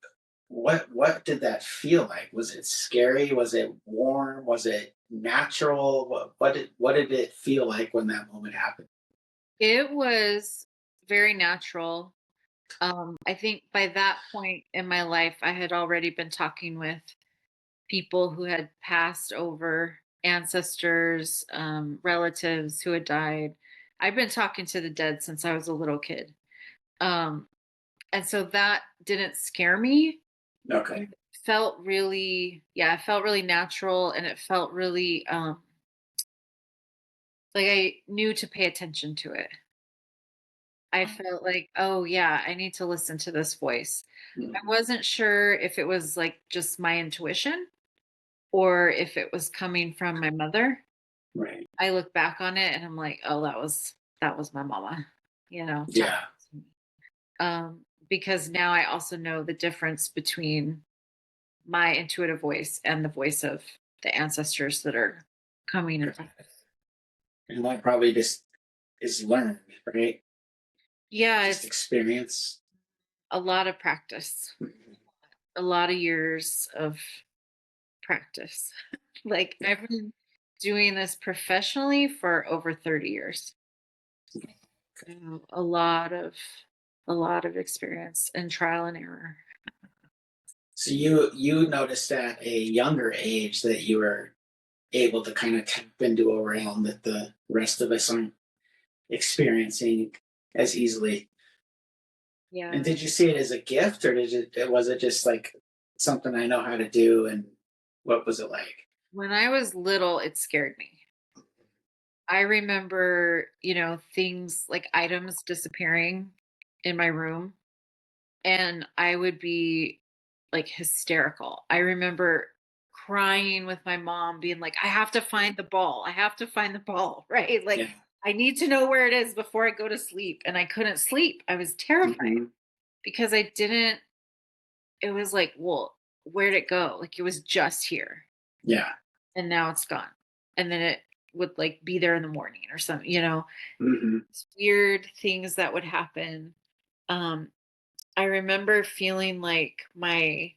what did that feel like? Was it scary? Was it warm? Was it natural? What did it feel like when that moment happened? It was very natural. I think by that point in my life, I had already been talking with people who had passed over, ancestors, relatives who had died. I've been talking to the dead since I was a little kid. Um, and so that didn't scare me. Okay. It felt really, yeah, it felt really natural, and it felt really like I knew to pay attention to it. I felt like, oh yeah, I need to listen to this voice. I Mhm. wasn't sure if it was like just my intuition or if it was coming from my mother. Right. I look back on it and I'm like, oh, that was my mama, talking Yeah. to me. Because now I also know the difference between my intuitive voice and the voice of the ancestors that are coming into. And that probably just is learned, right? Yeah, Just it's experience. a lot of practice, a lot of years of practice. Like I've been doing this professionally for over 30 years. So a lot of experience and trial and error. So you noticed at a younger age that you were able to kind of tap into a realm that the rest of us aren't experiencing as easily. And Yeah. did you see it as a gift, or was it just like something I know how to do? And what was it like? When I was little, it scared me. I remember, things like items disappearing in my room, and I would be like hysterical. I remember crying with my mom, being like, I have to find the ball. I have to find the ball, right? Like, Yeah. I need to know where it is before I go to sleep. And I couldn't sleep. I was terrified Hmm. because I didn't, it was like, well, where'd it go? Like, it was just here Yeah. and now it's gone. And then it would like be there in the morning or something, Hmm. weird things that would happen. Um, I remember feeling like my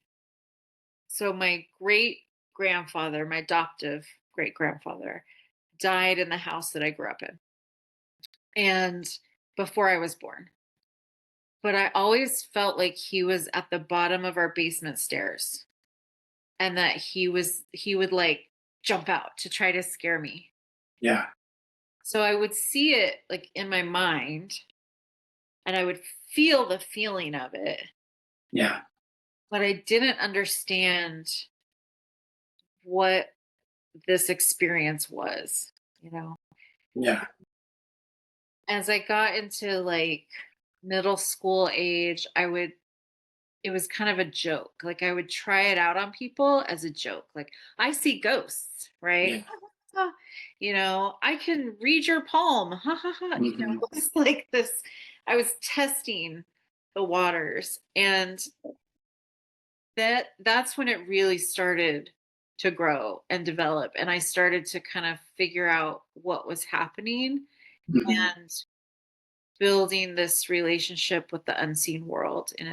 great grandfather, my adoptive great grandfather, died in the house that I grew up in and before I was born. But I always felt like he was at the bottom of our basement stairs and that he would like jump out to try to scare me. Yeah. So I would see it like in my mind and I would feel the feeling of it, Yeah. but I didn't understand what this experience was, you know. Yeah. As I got into like middle school age, it was kind of a joke. Like I would try it out on people as a joke. Like I see ghosts, right? Yeah. I can read your palm. Ha ha ha. Hmm. It's like this. I was testing the waters and that's when it really started to grow and develop and I started to kind of figure out what was happening Hmm. and building this relationship with the unseen world in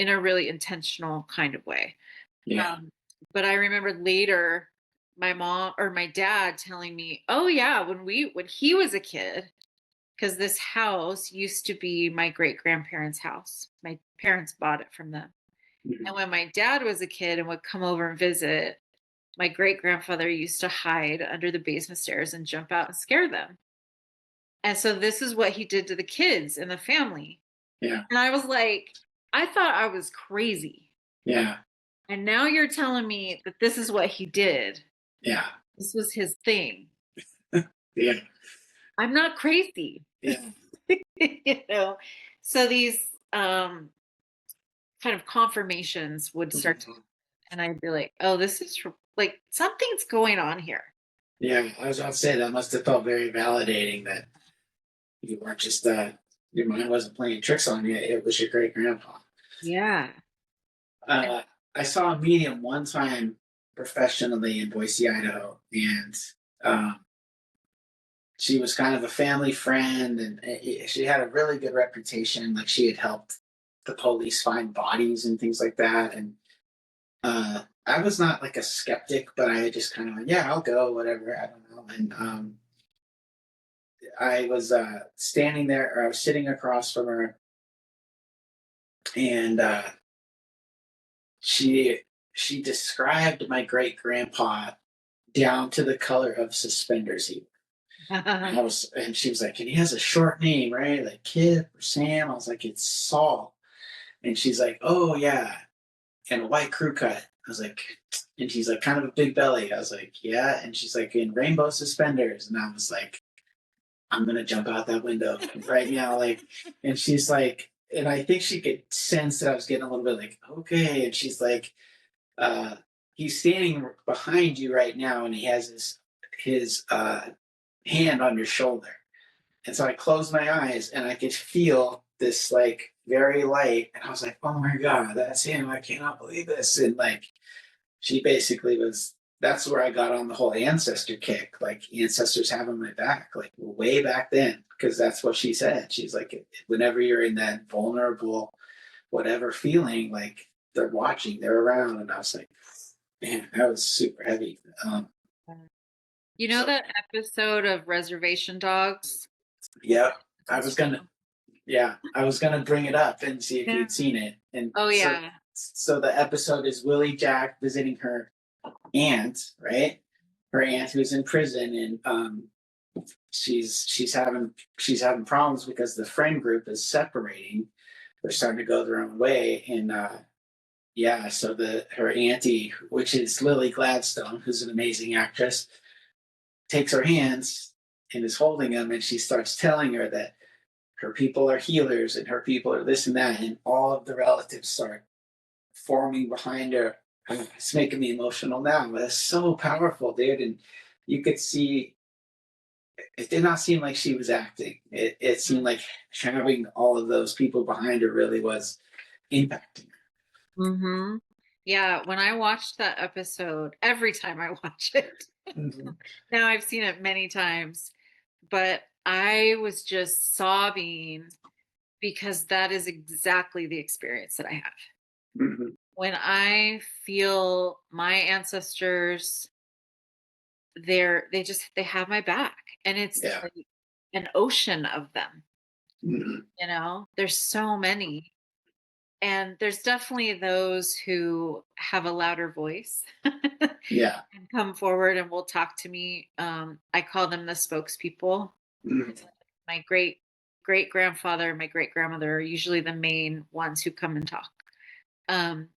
a really intentional kind of way. Yeah. Um, but I remember later my mom or my dad telling me, "Oh yeah, when he was a kid, because this house used to be my great grandparents' house. My parents bought it from them. And Hmm. when my dad was a kid and would come over and visit, my great grandfather used to hide under the basement stairs and jump out and scare them. And so this is what he did to the kids in the family. Yeah. And I was like, I thought I was crazy. Yeah. And now you're telling me that this is what he did. Yeah. This was his thing. Yeah. I'm not crazy. Yeah. You know. So these kind of confirmations would start to, and I'd be like, oh, this is like something's going on here. Yeah. I was about to say that must have felt very validating that you weren't just your mind wasn't playing tricks on you. It was your great grandpa. Yeah. I saw a medium one time professionally in Boise, Idaho, and um, she was kind of a family friend, and she had a really good reputation. Like she had helped the police find bodies and things like that. And I was not like a skeptic, but I just kind of went, yeah, I'll go, whatever. I don't know. And I was standing there, or I was sitting across from her, and she she described my great grandpa down to the color of suspenders he wore. And she was like, and he has a short name, right? Like Kip or Sam. I was like, it's Saul. And she's like, oh yeah, and a white crew cut. I was like, and she's like, kind of a big belly. I was like, yeah. And she's like, in rainbow suspenders. And I was like, I'm gonna jump out that window right now. Like, and she's like, and I think she could sense that I was getting a little bit like, okay. And she's like, uh, he's standing behind you right now, and he has his hand on your shoulder. And so I closed my eyes, and I could feel this like very light, and I was like, oh my god, that's him! I cannot believe this. And like, she basically was. That's where I got on the whole ancestor kick. Like ancestors having my back, like way back then, because that's what she said. She's like, whenever you're in that vulnerable, whatever feeling, like they're watching, they're around. And I was like, man, that was super heavy. You know that episode of Reservation Dogs? Yeah, I was gonna, yeah, I was gonna bring it up and see if Yeah. you'd seen it. And Oh yeah. so the episode is Willie Jack visiting her aunt, right? Her aunt who's in prison, and she's having problems because the friend group is separating. They're starting to go their own way, and yeah, so her auntie, which is Lily Gladstone, who's an amazing actress, takes her hands and is holding them, and she starts telling her that her people are healers and her people are this and that, and all of the relatives start forming behind her. It's making me emotional now, but it's so powerful, dude. And you could see it did not seem like she was acting. It seemed like having all of those people behind her really was impacting her. Mm-hmm. Yeah, when I watched that episode, every time I watch it, Mm-hmm. now I've seen it many times, but I was just sobbing because that is exactly the experience that I have. Mm-hmm. When I feel my ancestors, they have my back, and it's Yeah. like an ocean of them. Mm-hmm. You know, there's so many. And there's definitely those who have a louder voice Yeah. and come forward and will talk to me. I call them the spokespeople. Mm-hmm. My great grandfather and my great grandmother are usually the main ones who come and talk. Um,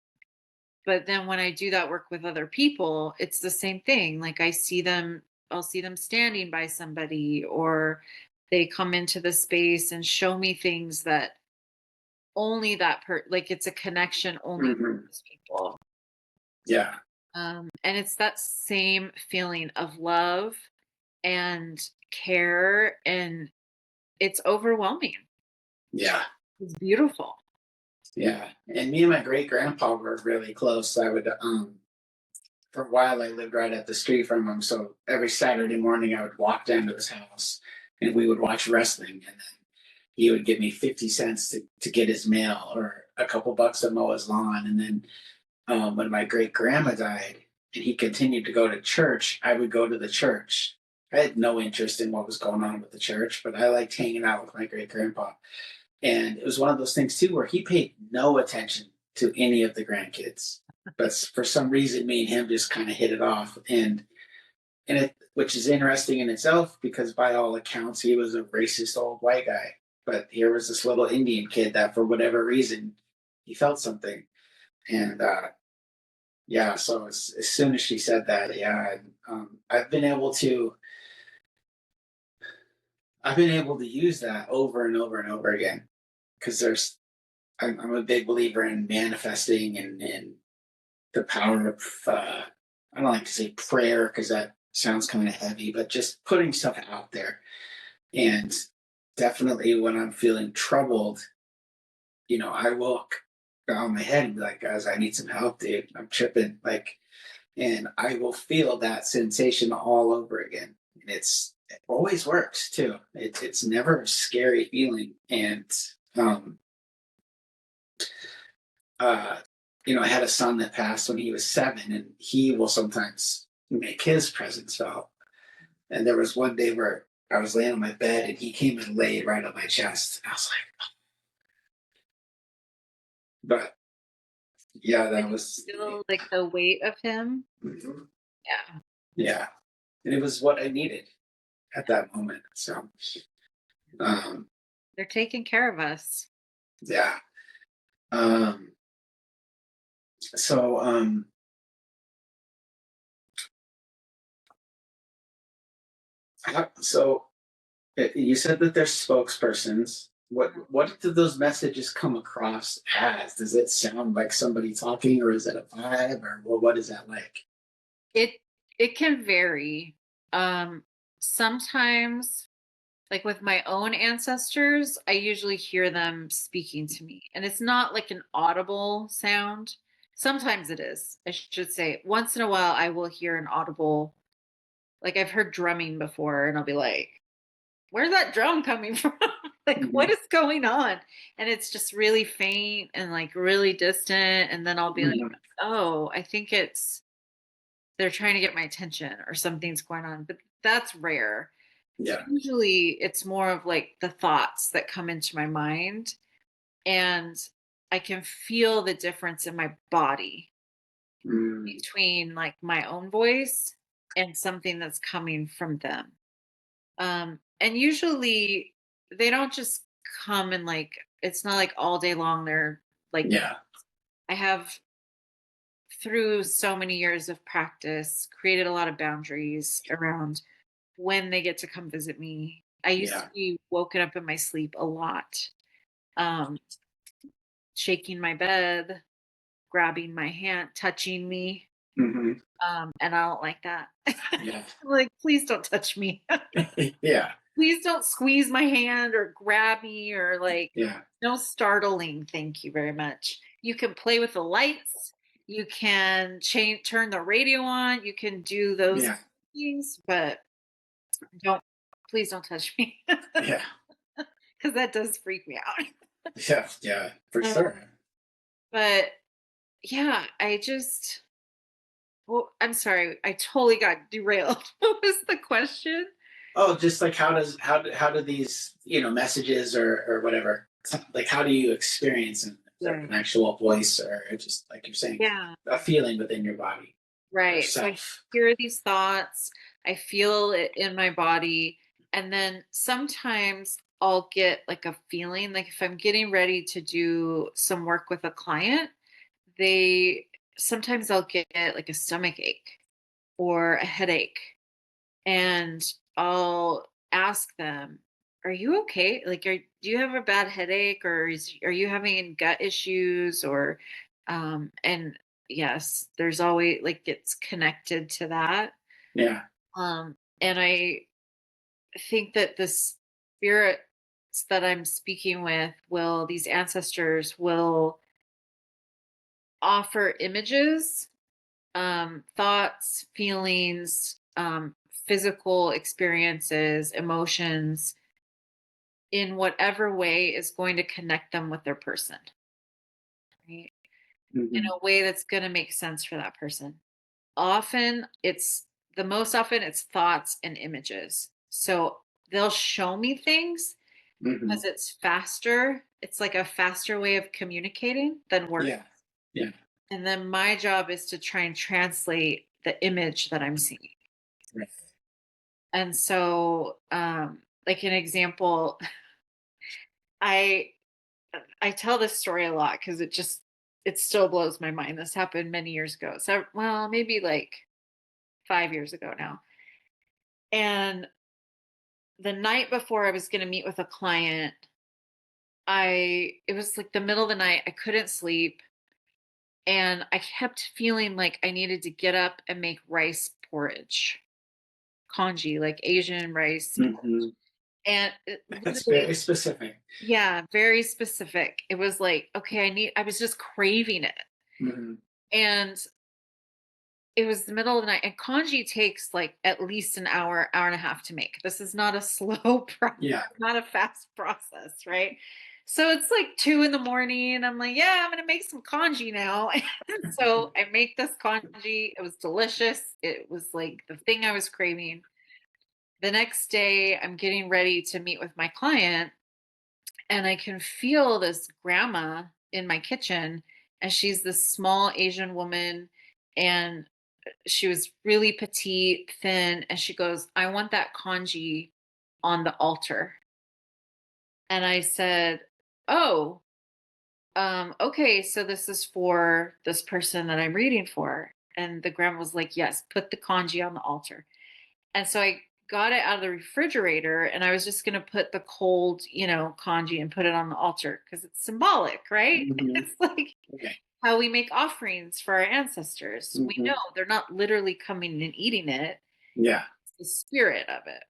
but then when I do that work with other people, it's the same thing. Like I'll see them standing by somebody, or they come into the space and show me things that only like it's a connection only with Mm-hmm. those people. Yeah. And it's that same feeling of love and care, and it's overwhelming. Yeah. It's beautiful. Yeah. And me and my great grandpa were really close. I would for a while I lived right up the street from him. So every Saturday morning I would walk down to his house and we would watch wrestling, and then he would give me 50 cents to get his mail, or a couple bucks to mow his lawn. And then when my great grandma died and he continued to go to church, I would go to the church. I had no interest in what was going on with the church, but I liked hanging out with my great grandpa. And it was one of those things too where he paid no attention to any of the grandkids. But for some reason, me and him just kind of hit it off. And it, which is interesting in itself, because by all accounts, he was a racist old white guy. but here was this little Indian kid that for whatever reason he felt something. And yeah, so as soon as she said that, yeah, I've been able to use that over and over and over again, because I'm a big believer in manifesting and the power of I don't like to say prayer because that sounds kind of heavy, but just putting stuff out there. And definitely when I'm feeling troubled, I will bow my head and be like, guys, I need some help, dude. I'm tripping. Like, and I will feel that sensation all over again. And it always works too. It's never a scary feeling. And um uh I had a son that passed when he was 7, and he will sometimes make his presence felt. And there was one day where I was laying on my bed and he came and laid right on my chest. And I was like, but yeah, Like that you was feel like the weight of him. mhm, Yeah. yeah. And it was what I needed at that moment. So um They're taking care of us. yeah. Um so so you said that they're spokespersons. What do those messages come across as? Does it sound like somebody talking, or is it a vibe, or what is that like? It it can vary. Sometimes, like with my own ancestors, I usually hear them speaking to me, and it's not like an audible sound. Sometimes it is, I should say. Once in a while, I will hear an audible, like I've heard drumming before, and I'll be like, where's that drum coming from? Like, what Mhm, is going on? And it's just really faint and like really distant. And then I'll be like, mhm, oh, I think they're trying to get my attention or something's going on. But that's rare. yeah. Usually it's more of like the thoughts that come into my mind, and I can feel the difference in my body Mm, between like my own voice and something that's coming from them. And usually they don't just come and like, it's not like all day long. They're like, yeah. I have, through so many years of practice, created a lot of boundaries around when they get to come visit me. I used to Yeah. be woken up in my sleep a lot, um, shaking my bed, grabbing my hand, touching me. Hmm. And I don't like that. Yeah. Like, please don't touch me. Yeah. Please don't squeeze my hand or grab me or like, Yeah. no startling. Thank you very much. You can play with the lights. You can turn the radio on. You can do those Yeah. things, but don't, please don't touch me Yeah. because that does freak me out. Yeah. Yeah. For Um, sure. but yeah, well, I'm sorry. I totally got derailed. What was the question? Oh, just like how do these messages or whatever, like how do you experience an, Yeah. an actual voice, or just like you're saying, Yeah. a feeling within your body or Right. So I self? hear these thoughts, I feel it in my body, and then sometimes I'll get like a feeling like if I'm getting ready to do some work with a client, they sometimes I'll get like a stomach ache or a headache, and I'll ask them, "Are you okay? Like, do you have a bad headache, or are you having gut issues, or?" And yes, there's always like it's connected to that. Yeah. And I think that the spirits that I'm speaking with will, these ancestors will offer images, thoughts, feelings, physical experiences, emotions in whatever way is going to connect them with their person, right? In Hmm. a way that's going to make sense for that person. Often it's the most often it's thoughts and images. So they'll show me things Hmm. because it's faster. It's like a faster way of communicating than words. Yeah. Yeah. And then my job is to try and translate the image that I'm seeing. Right. And so, like an example, I I tell this story a lot because it still blows my mind. This happened many years ago. So, well, maybe like 5 years ago now. And the night before I was going to meet with a client, it was like the middle of the night. I couldn't sleep. And I kept feeling like I needed to get up and make rice porridge, congee, like Asian rice. Hmm. And That's literally, very specific. yeah, very specific. It was like, okay, I was just craving it. Hmm. And it was the middle of the night. And congee takes like at least an hour, hour and a half to make. This is not a slow process, Yeah. not a fast process, right? So it's like 2 in the morning. And I'm like, yeah, I'm going to make some congee now. And so I make this congee. It was delicious. It was like the thing I was craving. The next day, I'm getting ready to meet with my client, and I can feel this grandma in my kitchen. And she's this small Asian woman. And she was really petite, thin. And she goes, I want that congee on the altar. And I said, oh, okay, so this is for this person that I'm reading for. And the grandma was like, yes, put the congee on the altar. And so I got it out of the refrigerator, and I was just going to put the cold, congee and put it on the altar because it's symbolic, right? Hmm. It's like Okay. how we make offerings for our ancestors. We Hmm. know they're not literally coming and eating it, Yeah. it's the spirit of it.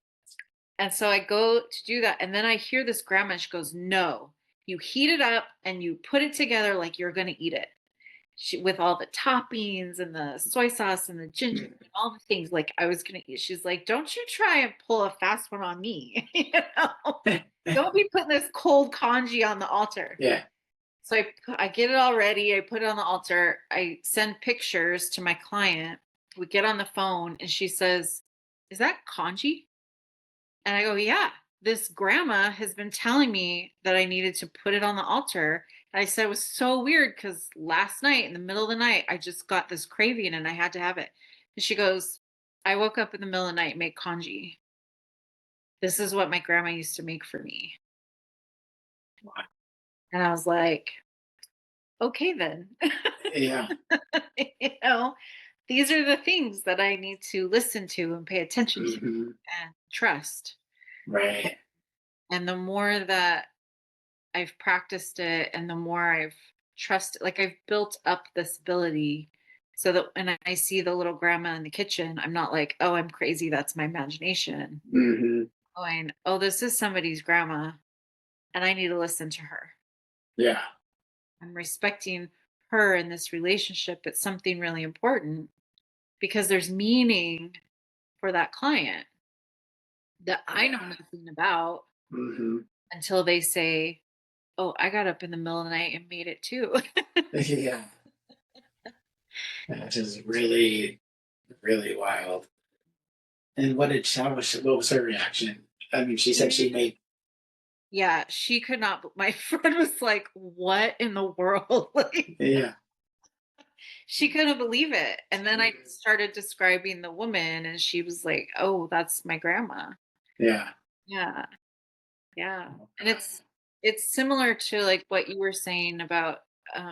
And so I go to do that. And then I hear this grandma, she goes, no, you heat it up and you put it together like you're going to eat it. With all the toppings and the soy sauce and the ginger and all the things like I was gonna eat. She's like, don't you try and pull a fast one on me. Don't be putting this cold congee on the altar. Yeah. So I get it all ready. I put it on the altar. I send pictures to my client. We get on the phone and she says, is that congee? And I go, yeah, this grandma has been telling me that I needed to put it on the altar. And I said it was so weird because last night in the middle of the night, I just got this craving and I had to have it. And she goes, I woke up in the middle of the night and made congee. This is what my grandma used to make for me. And I was like, okay, then. Yeah. you know, these are the things that I need to listen to and pay attention to Hmm. and trust. Right. And the more that I've practiced it and the more I've trusted, like I've built up this ability so that when I see the little grandma in the kitchen, I'm not like, oh, I'm crazy. That's my imagination. Hmm. Going, oh, this is somebody's grandma and I need to listen to her. Yeah. I'm respecting her in this relationship. It's something really important because there's meaning for that client that I know Yeah. nothing about Hmm. until they say, oh, I got up in the middle of the night and made it too. Yeah. That is really, really wild. And what was her reaction? I mean, she said she made. Yeah, she could not. My friend was like, "What in the world?" Like, Yeah. she couldn't believe it. And then I started describing the woman, and she was like, "Oh, that's my grandma." Yeah. Yeah, yeah. And Okay. it's similar to like what you were saying about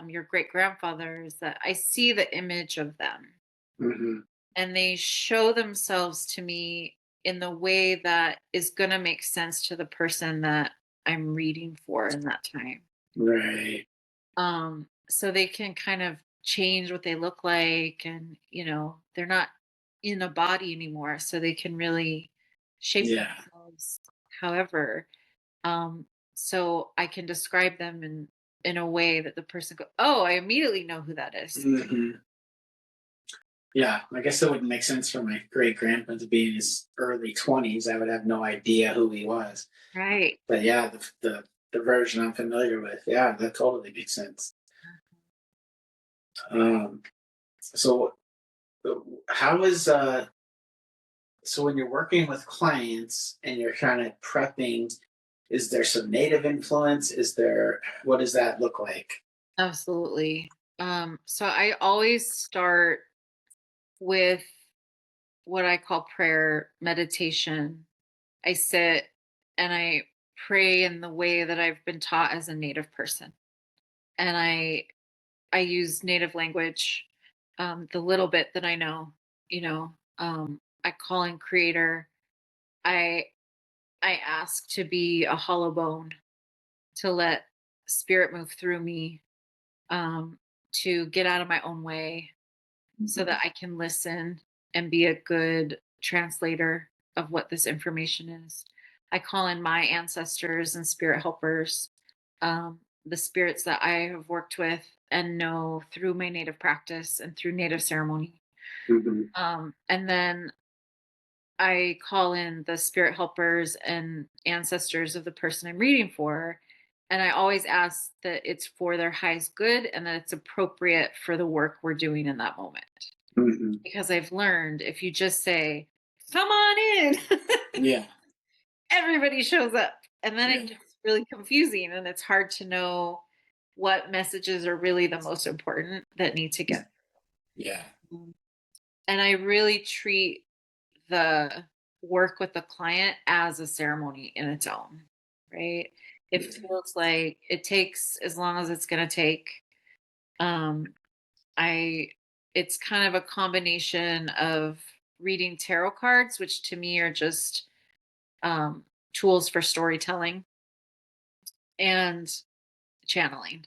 your great grandfathers. That I see the image of them, Hmm. and they show themselves to me in the way that is going to make sense to the person that I'm reading for in that time. Right. So they can kind of change what they look like, and they're not in a body anymore, so they can really shape Yeah. themselves however. um so I can describe them in a way that the person go, oh, I immediately know who that is. Hmm. Yeah. I guess it wouldn't make sense for my great grandpa to be in his early 20s. I would have no idea who he was. Right. But yeah, the version I'm familiar with, yeah, that totally makes sense. Um, so how is so when you're working with clients and you're kind of prepping, is there some native influence? Is there, what does that look like? Absolutely. So I always start with what I call prayer meditation. I sit and I pray in the way that I've been taught as a Native person. And I use Native language, the little bit that I know, I call in creator. I I ask to be a hollow bone, to let spirit move through me, to get out of my own way so Mhm. that I can listen and be a good translator of what this information is. I call in my ancestors and spirit helpers, the spirits that I have worked with and know through my native practice and through native ceremony. Mhm. And then I call in the spirit helpers and ancestors of the person I'm reading for. And I always ask that it's for their highest good and that it's appropriate for the work we're doing in that moment. Mhm. Because I've learned if you just say, come on in, Yeah. everybody shows up. And then Yeah. it gets really confusing and it's hard to know what messages are really the most important that need to get. Yeah. Mm. And I really treat the work with the client as a ceremony in its own, right? It feels like it takes as long as it's going to take. Um, I It's kind of a combination of reading tarot cards, which to me are just um, tools for storytelling, and channeling.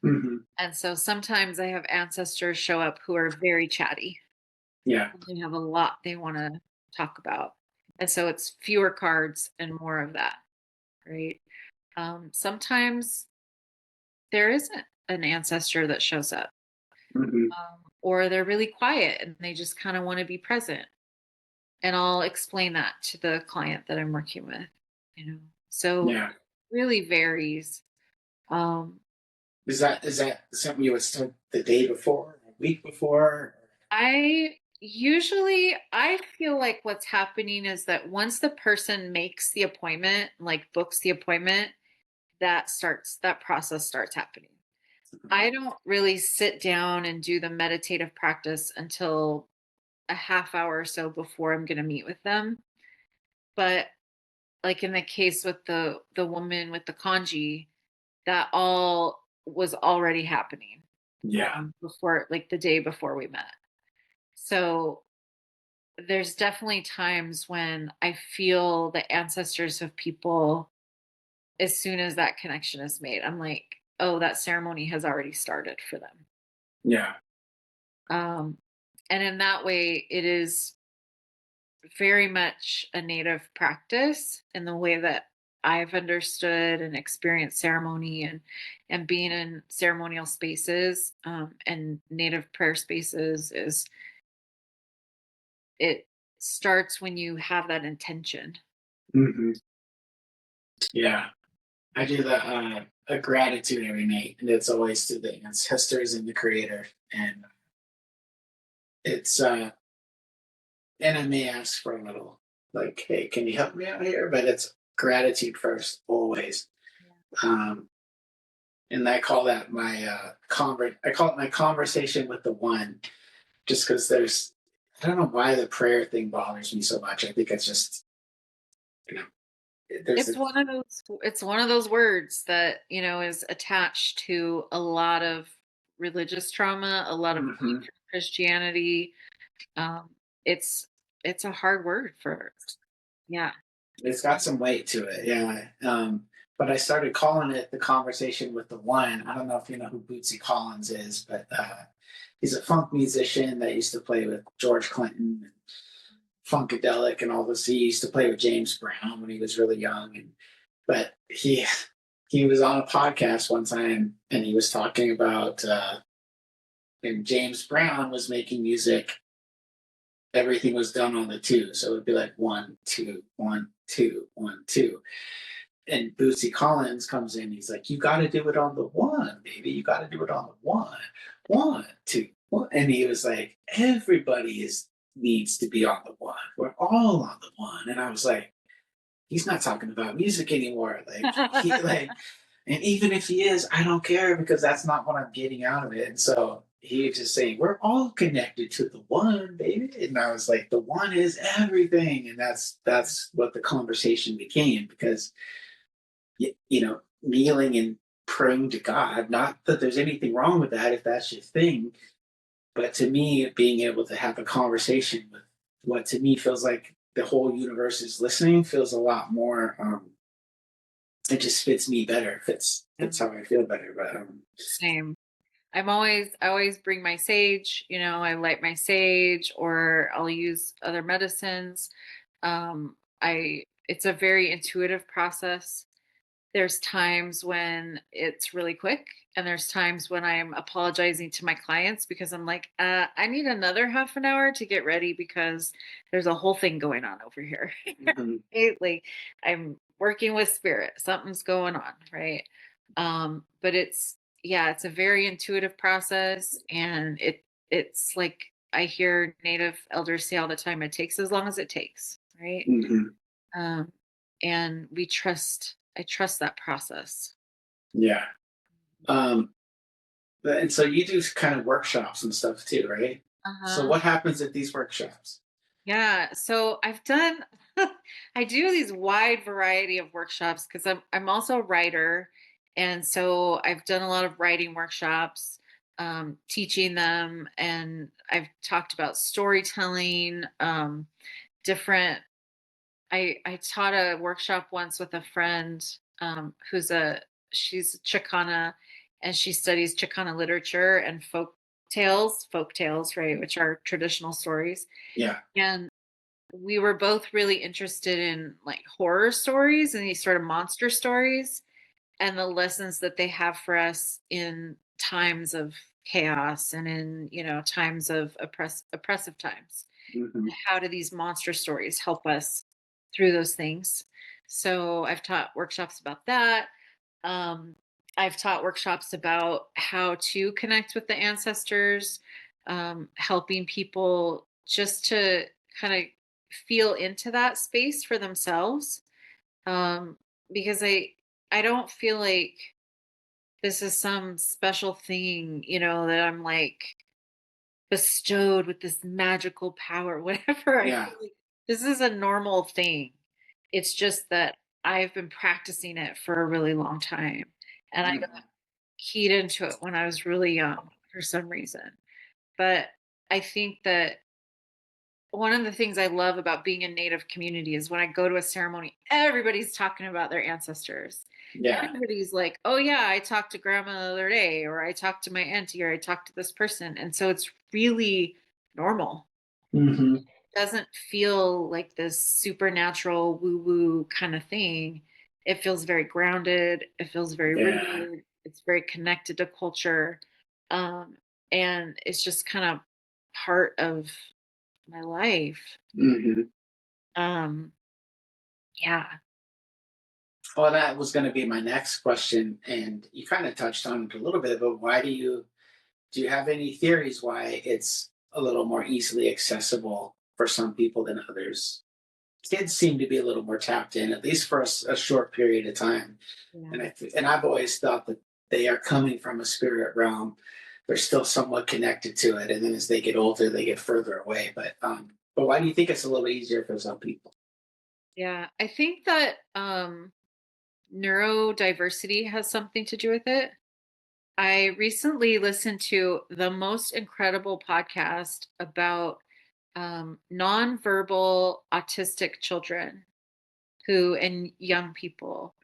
Mhm. And so sometimes I have ancestors show up who are very chatty. Yeah. They have a lot they want to talk about. And so it's fewer cards and more of that, right? Sometimes there isn't an ancestor that shows up, Mhm. or they're really quiet and they just kind of want to be present. And I'll explain that to the client that I'm working with, you know. So Yeah. really varies. Um, Is that something you would start the day before, a week before? I feel like what's happening is that once the person makes the appointment, like books the appointment, that process starts happening. I don't really sit down and do the meditative practice until a half hour or so before I'm going to meet with them. But like in the case with the woman with the kanji, that all was already happening Yeah. before, like the day before we met. So there's definitely times when I feel the ancestors of people as soon as that connection is made. I'm like, oh, that ceremony has already started for them. Yeah. Um, and in that way, it is very much a native practice in the way that I've understood and experienced ceremony and being in ceremonial spaces and native prayer spaces is it starts when you have that intention. Mhm. Yeah. I do a gratitude every night, and it's always to the ancestors and the creator. And it's and I may ask for a little, like, hey, can you help me out here? But it's gratitude first, always. Um, and I call that my I call it my conversation with the one, just because I don't know why the prayer thing bothers me so much. I think it's just, you know, there's a It's one of those words that, is attached to a lot of religious trauma, a lot of Mhm. Christianity. Um, it's it's a hard word for yeah. It's got some weight to it, yeah. But I started calling it the conversation with the one. I don't know if you know who Bootsy Collins is, but he's a funk musician that used to play with George Clinton and Funkadelic and all this. He used to play with James Brown when he was really young, but he was on a podcast one time and he was talking about and James Brown was making music. Everything was done on the two, so it'd be like 1 2 1 2 1 2. And Bootsy Collins comes in. He's like, "You got to do it on the one, baby. You got to do it on the one, 1 2 1." And he was like, "Everybody needs to be on the one. We're all on the one." And I was like, "He's not talking about music anymore. Like and even if he is, I don't care because that's not what I'm getting out of it." And so he was just saying, "We're all connected to the one, baby." And I was like, "The one is everything," and that's what the conversation became because kneeling and praying to God. Not that there's anything wrong with that if that's your thing, but to me, being able to have a conversation with what to me feels like the whole universe is listening feels a lot more. It just fits me better. Fits how I feel better. But Same. I always bring my sage, I light my sage or I'll use other medicines. It's a very intuitive process. There's times when it's really quick, and there's times when I'm apologizing to my clients because I'm like, I need another half an hour to get ready because there's a whole thing going on over here. mhm, Right? Like I'm working with spirit, something's going on, right? But it's a very intuitive process, and it's like I hear native elders say all the time, it takes as long as it takes, right? mhm, Um, and I trust that process. yeah. Um, and so you do kind of workshops and stuff too, right? So Uh-huh. what happens at these workshops? Yeah. So I've done, I do these wide variety of workshops because I'm also a writer. And so I've done a lot of writing workshops, teaching them. And I've talked about storytelling, different I taught a workshop once with a friend she's Chicana, and she studies Chicana literature and folk tales, right, which are traditional stories. Yeah. And we were both really interested in like horror stories and these sort of monster stories and the lessons that they have for us in times of chaos and in, times of oppressive times. Hmm. How do these monster stories help us through those things? So I've taught workshops about that. Um, I've taught workshops about how to connect with the ancestors, helping people just to kind of feel into that space for themselves. Um, because I don't feel like this is some special thing, that I'm like bestowed with this magical power, whatever. I Yeah. feel like this is a normal thing. It's just that I've been practicing it for a really long time. And I got Mhm. keyed into it when I was really young for some reason. But I think that one of the things I love about being in Native community is when I go to a ceremony, everybody's talking about their ancestors. Yeah. Everybody's like, oh, yeah, I talked to grandma the other day, or I talked to my auntie, or I talked to this person. And so it's really normal. Hmm. It doesn't feel like this supernatural woo woo kind of thing. It feels very grounded. It feels very Yeah. rooted. It's very connected to culture. Um, and it's just kind of part of my life. Hmm. Um, yeah. Well, that was going to be my next question, and you kind of touched on it a little bit. But why do you have any theories why it's a little more easily accessible for some people than others? Kids seem to be a little more tapped in, at least for a short period of time. Yeah. And I've always thought that they are coming from a spirit realm. They're still somewhat connected to it, and then as they get older, they get further away. But why do you think it's a little easier for some people? Yeah. I think that neurodiversity has something to do with it. I recently listened to the most incredible podcast about nonverbal autistic children and young people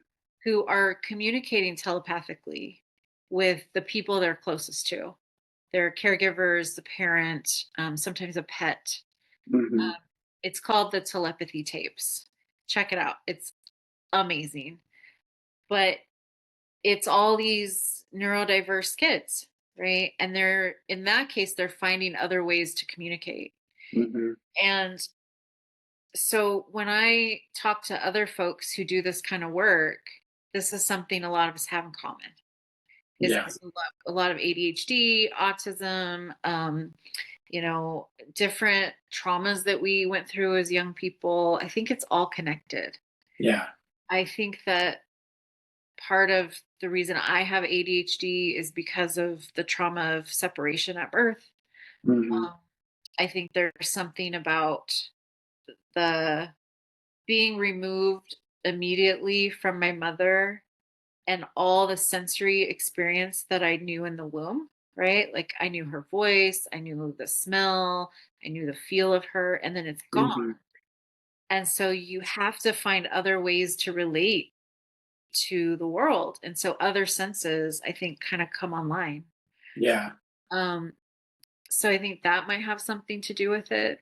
who are communicating telepathically with the people they're closest to, their caregivers, the parent, sometimes a pet. Hmm. Um, it's called the telepathy tapes. Check it out. It's amazing. But it's all these neurodiverse kids, right? And in that case, they're finding other ways to communicate. Hmm. And so when I talk to other folks who do this kind of work, this is something a lot of us have in common. Is Yeah. a lot of ADHD, autism, different traumas that we went through as young people. I think it's all connected. Yeah. I think that part of the reason I have ADHD is because of the trauma of separation at birth. Hmm. Um, I think there's something about the being removed immediately from my mother and all the sensory experience that I knew in the womb, right? Like I knew her voice, I knew the smell, I knew the feel of her, and then it's gone. Hmm. And so you have to find other ways to relate to the world. And so other senses, I think, kind of come online. Yeah. Um, so I think that might have something to do with it.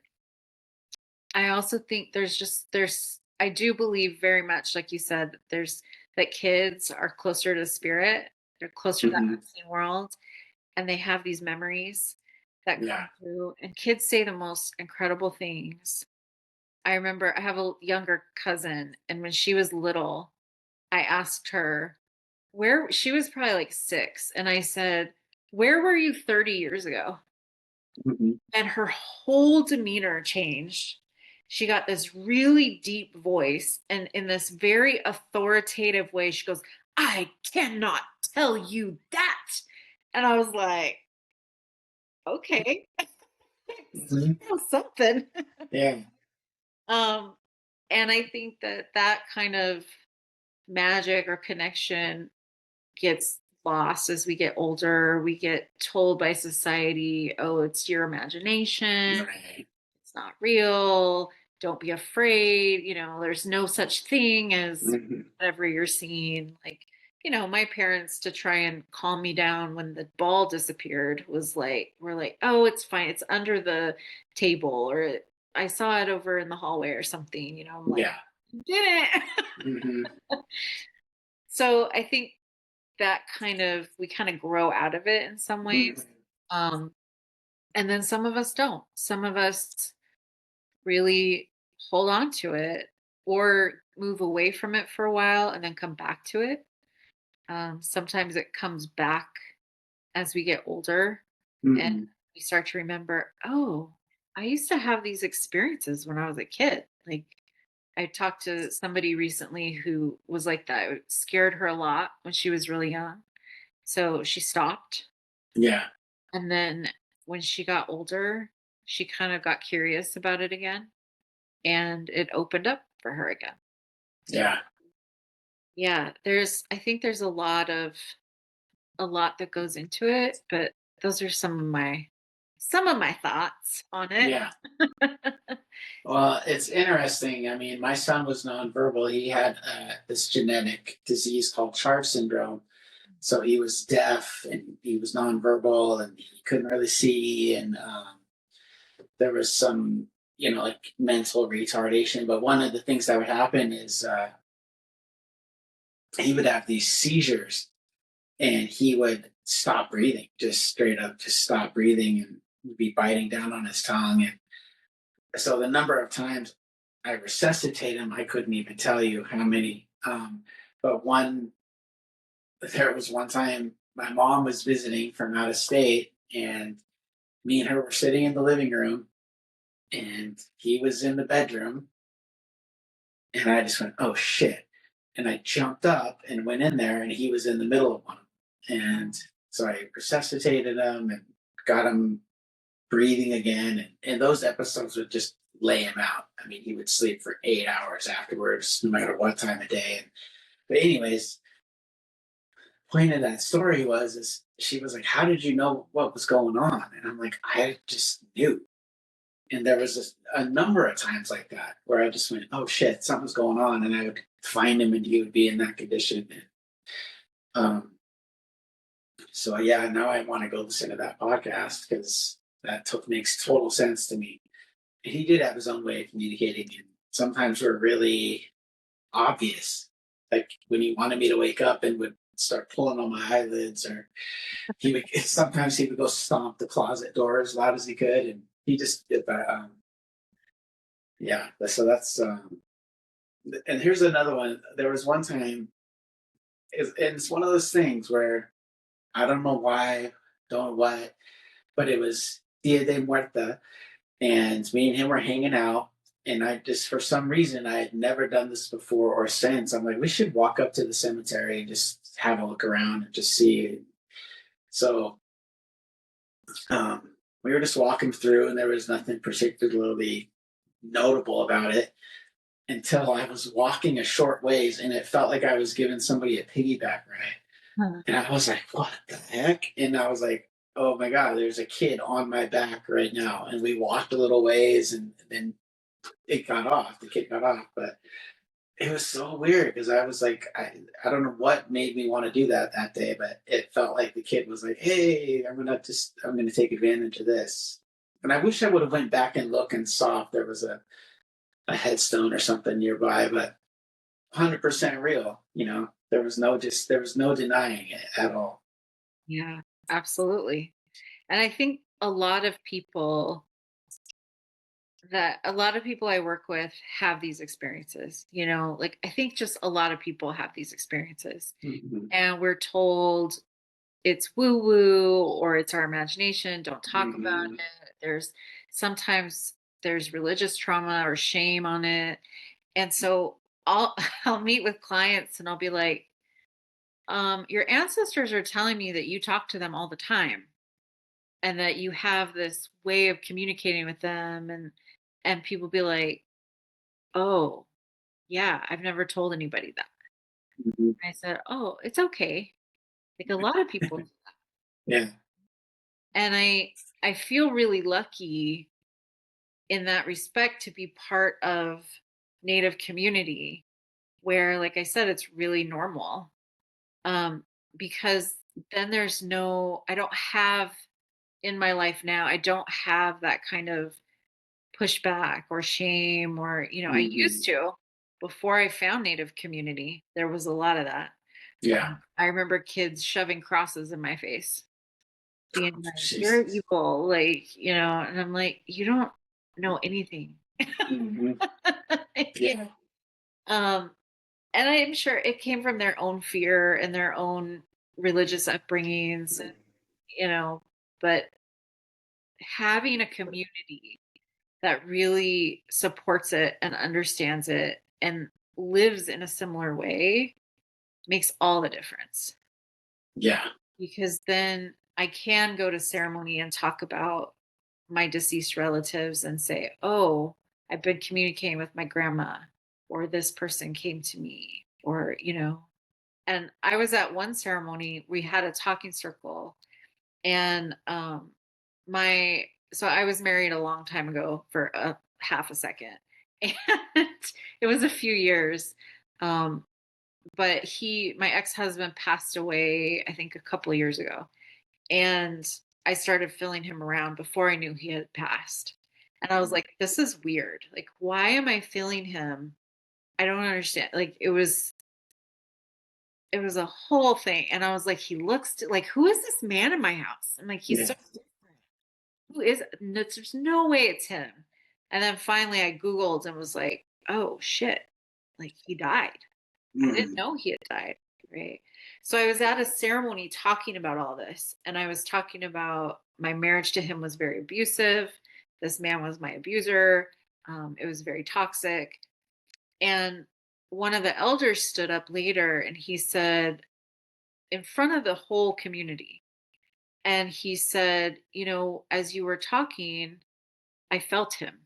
I also think I do believe very much, like you said, that kids are closer to spirit, they're closer to that Hmm. unseen world, and they have these memories that Yeah. come through. And kids say the most incredible things. I remember I have a younger cousin, and when she was little, I asked her where she was probably like 6, and I said, "Where were you 30 years ago?" Hmm. And her whole demeanor changed. She got this really deep voice, and in this very authoritative way, she goes, "I cannot tell you that." And I was like, okay, Hmm. something. Yeah. um, and I think that kind of magic or connection gets lost as we get older. We get told by society, oh, it's your imagination, Right. it's not real, don't be afraid, there's no such thing as Hmm. whatever you're seeing. Like, my parents, to try and calm me down when the ball disappeared, we're like, oh, it's fine, it's under the table, or I saw it over in the hallway or something. I'm like, Yeah. did it. Hmm. So I think that we kind of grow out of it in some ways. um and then some of us don't. Some of us really hold on to it or move away from it for a while and then come back to it. Sometimes it comes back as we get older and Hmm. we start to remember, oh, I used to have these experiences when I was a kid. Like, I talked to somebody recently who was like that. It scared her a lot when she was really young. So she stopped. Yeah. And then when she got older, she kind of got curious about it again, and it opened up for her again. So Yeah. yeah, I think there's a lot that goes into it, but those are some of my thoughts on it. Yeah. Well, it's interesting. I mean, my son was nonverbal. He had this genetic disease called Char syndrome. So he was deaf and he was nonverbal and he couldn't really see. And there was some, like mental retardation. But one of the things that would happen is he would have these seizures and he would stop breathing, just straight up, just stop breathing and would be biting down on his tongue. And so the number of times I resuscitate him, I couldn't even tell you how many. But there was one time my mom was visiting from out of state, and me and her were sitting in the living room, and he was in the bedroom, and I just went, "Oh shit!" And I jumped up and went in there, and he was in the middle of one, and so I resuscitated him and got him breathing again. And those episodes would just lay him out. I mean, he would sleep for 8 hours afterwards, no matter what time of day. But anyways, point of that story is she was like, "How did you know what was going on?" And I'm like, "I just knew." And there was a number of times like that where I just went, "Oh shit, something's going on," and I would find him, and he would be in that condition. Um, so yeah, now I want to go listen to that podcast because makes total sense to me. He did have his own way of communicating, and sometimes were really obvious. Like when he wanted me to wake up and would start pulling on my eyelids, or sometimes he would go stomp the closet door as loud as he could, and he just did that. Yeah, so that's and here's another one. There was one time, it's one of those things where I don't know why, don't know what, but it was Dia de Muerta, and me and him were hanging out. And I just, for some reason, I had never done this before or since. I'm like, we should walk up to the cemetery and just have a look around and just see. So we were just walking through, and there was nothing particularly notable about it. until I was walking a short ways and it felt like I was giving somebody a piggyback ride. Huh. And I was like, what the heck? And I was like, oh my God, there's a kid on my back right now. And we walked a little ways and then it got off. The kid got off. But it was so weird because I was like, I don't know what made me want to do that day, but it felt like the kid was like, hey, I'm gonna take advantage of this. And I wish I would have went back and looked and saw if there was a headstone or something nearby, but 100% real. There was no denying it at all. Yeah, absolutely. And I think a lot of people I work with have these experiences, like I think just a lot of people have these experiences. Mhm. And we're told it's woo woo or it's our imagination, don't talk about Mhm. it. Sometimes there's religious trauma or shame on it. And so I'll I'll meet with clients and I'll be like, your ancestors are telling me that you talk to them all the time and that you have this way of communicating with them, and people be like, oh, yeah, I've never told anybody that. Mhm. I said, oh, it's okay. Like a lot of people do that. Yeah. And I feel really lucky in that respect to be part of Native community where, like I said, it's really normal. Um, because then I don't have in my life now, I don't have that kind of pushback or shame or, I used Mhm. to before I found Native community. There was a lot of that. Yeah. I remember kids shoving crosses in my face, being like, you're Jesus. evil, like, and I'm like, you don't know anything. Mhm. Yeah. Yeah. Um, and I'm sure it came from their own fear and their own religious upbringings, and, you know, but having a community that really supports it and understands it and lives in a similar way makes all the difference, Yeah. because then I can go to ceremony and talk about my deceased relatives and say, oh, I've been communicating with my grandma, or this person came to me, or, and I was at one ceremony, we had a talking circle, and my so I was married a long time ago for a half a second, and it was a few years. Um, but my ex-husband passed away, I think a couple of years ago. And I started feeling him around before I knew he had passed. And I was like, this is weird. Like, why am I feeling him? I don't understand. Like it was a whole thing. And I was like, like, who is this man in my house? I'm like, he's Yeah. so different. Who is it? No, there's no way it's him. And then finally I Googled and was like, oh shit. Like he died. I didn't Mhm. know he had died. Right. So I was at a ceremony talking about all this. And I was talking about my marriage to him was very abusive. This man was my abuser. It was very toxic. And one of the elders stood up later and he said, in front of the whole community, and he said, as you were talking, I felt him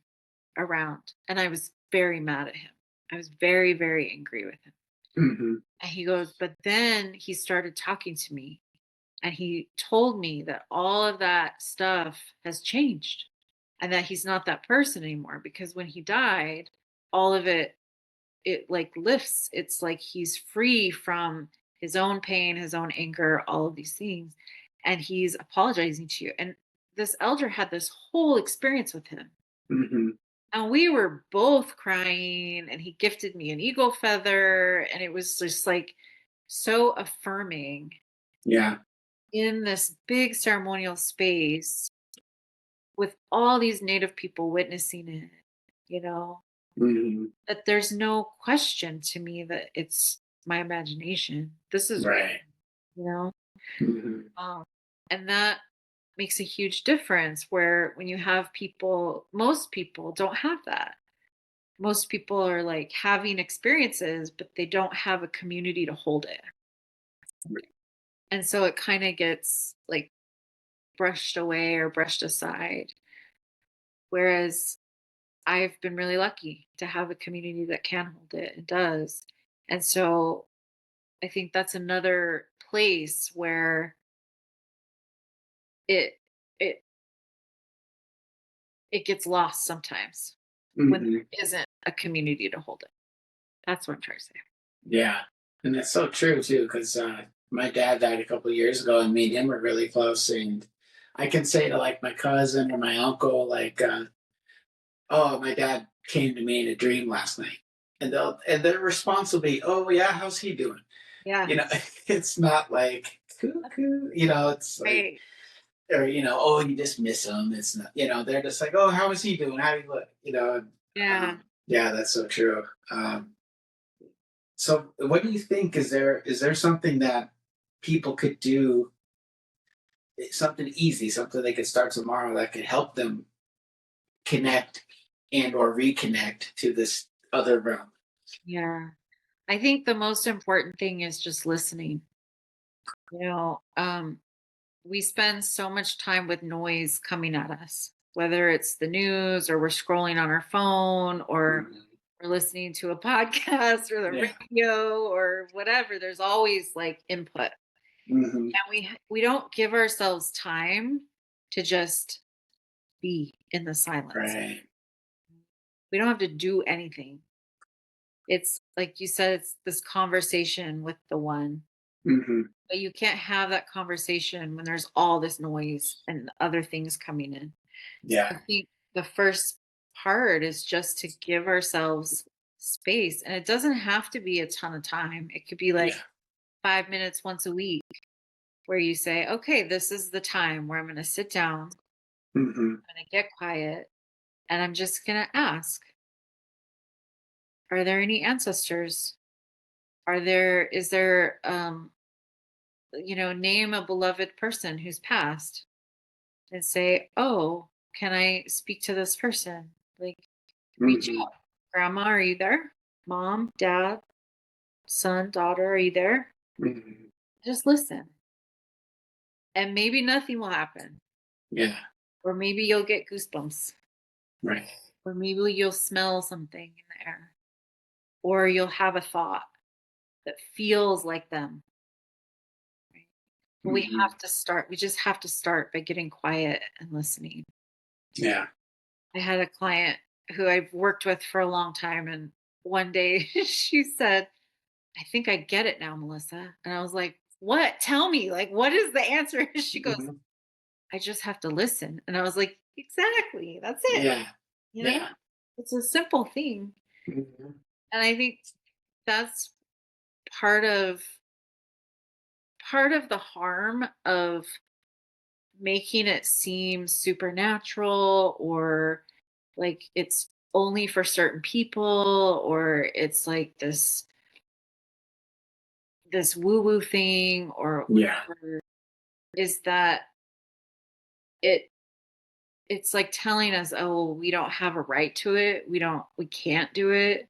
around and I was very mad at him. I was very, very angry with him. Mhm. And he goes, but then he started talking to me and he told me that all of that stuff has changed and that he's not that person anymore, because when he died, all of it like lifts. It's like he's free from his own pain, his own anger, all of these things. And he's apologizing to you. And this elder had this whole experience with him. Mhm. And we were both crying, and he gifted me an eagle feather. And it was just like so affirming Yeah. in this big ceremonial space with all these Native people witnessing it, you know, Mhm. that there's no question to me that it's my imagination. This is real, Right. you know? Mhm. Um, and that makes a huge difference where when you have people, most people don't have that. Most people are like having experiences, but they don't have a community to hold it. And so it kind of gets like brushed away or brushed aside. Whereas I've been really lucky to have a community that can hold it and does. And so I think that's another place where it it it gets lost sometimes when Hmm. there isn't a community to hold it. That's what I'm trying to say. Yeah, and that's so true too. Because my dad died a couple of years ago, and me and him were really close. And I can say to like my cousin or my uncle, like, "Oh, my dad came to me in a dream last night," and their response will be, "Oh yeah, how's he doing?" Yeah. You know, it's not like cuckoo. You know, it's like, Right. or oh, you just miss him. It's not. They're just like, "Oh, how is he doing? How do you look?" Yeah. Yeah, that's so true. So, what do you think? Is there something that people could do? Something easy, something they could start tomorrow that could help them connect and or reconnect to this other realm. Yeah. I think the most important thing is just listening. You know, we spend so much time with noise coming at us, whether it's the news or we're scrolling on our phone or Mhm. we're listening to a podcast or the Yeah. radio or whatever. There's always like input. Hmm. And we don't give ourselves time to just be in the silence. Right. We don't have to do anything. It's like you said, it's this conversation with the one. Hmm. But you can't have that conversation when there's all this noise and other things coming in. So I Yeah. think the first part is just to give ourselves space. And it doesn't have to be a ton of time. It could be Yeah. like 5 minutes once a week where you say, okay, this is the time where I'm going to sit down, Hmm. I'm going to get quiet, and I'm just going to ask, are there any ancestors? Is there, name a beloved person who's passed and say, oh, can I speak to this person? Like, reach Hmm. out. Grandma, are you there? Mom, dad, son, daughter, are you there? Hmm. Just listen. And maybe nothing will happen. Yeah. Or maybe you'll get goosebumps. Right. Or maybe you'll smell something in the air. Or you'll have a thought that feels like them. Right? But Hmm. we just have to start by getting quiet and listening. Yeah. I had a client who I've worked with for a long time, and one day she said, I think I get it now, Melissa. And I was like, what? Tell me, like, what is the answer? She goes, Hmm. I just have to listen. And I was like, exactly. That's it. Yeah. You know, Yeah. it's a simple thing. Hmm. And I think that's part of part of the harm of making it seem supernatural or like it's only for certain people or it's like this woo woo thing or Yeah. whatever is that it it's like telling us, oh, we don't have a right to it, we can't do it,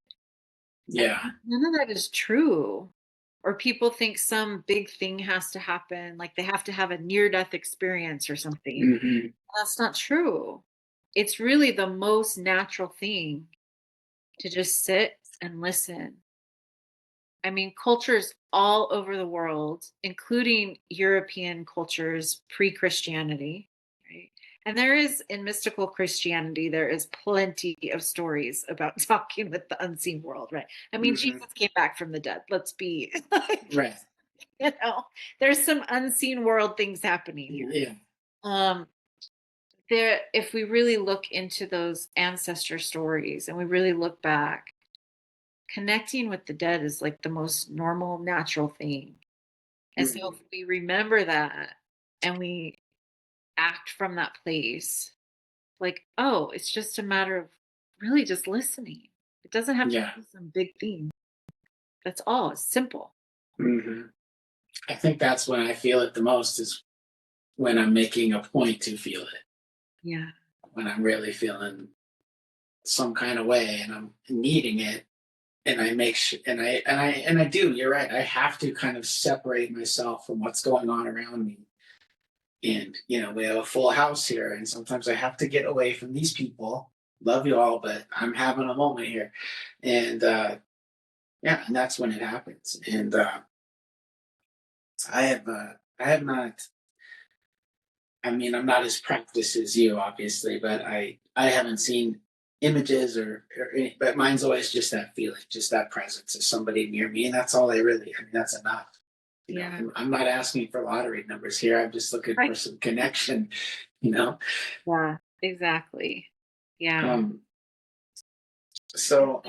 and Yeah. none of that is true. Or people think some big thing has to happen, like they have to have a near death experience or something. Hmm. That's not true. It's really the most natural thing to just sit and listen. I mean, cultures all over the world, including European cultures pre Christianity, right? And there is in mystical Christianity, there is plenty of stories about talking with the unseen world, right? I mean, Hmm. Jesus came back from the dead. Let's be, Right. there's some unseen world things happening here. Yeah. Um, if we really look into those ancestor stories and we really look back, connecting with the dead is like the most normal, natural thing. And so if Hmm. we remember that and we act from that place, like, oh, it's just a matter of really just listening. It doesn't have to Yeah. be some big thing. That's all. It's simple. Hmm. I think that's when I feel it the most is when I'm making a point to feel it, Yeah. when I'm really feeling some kind of way and I'm needing it. And I make sure, and I do. You're right. I have to kind of separate myself from what's going on around me. And we have a full house here, and sometimes I have to get away from these people love you all, but I'm having a moment here. And yeah, and that's when it happens. And I have not, I mean, I'm not as practiced as you, obviously, but I haven't seen images but mine's always just that feeling, just that presence of somebody near me. And that's all I mean, that's enough. You know, Yeah. I'm not asking for lottery numbers here. I'm just looking for Right. some connection, you know? Yeah, exactly. Yeah. Um, so,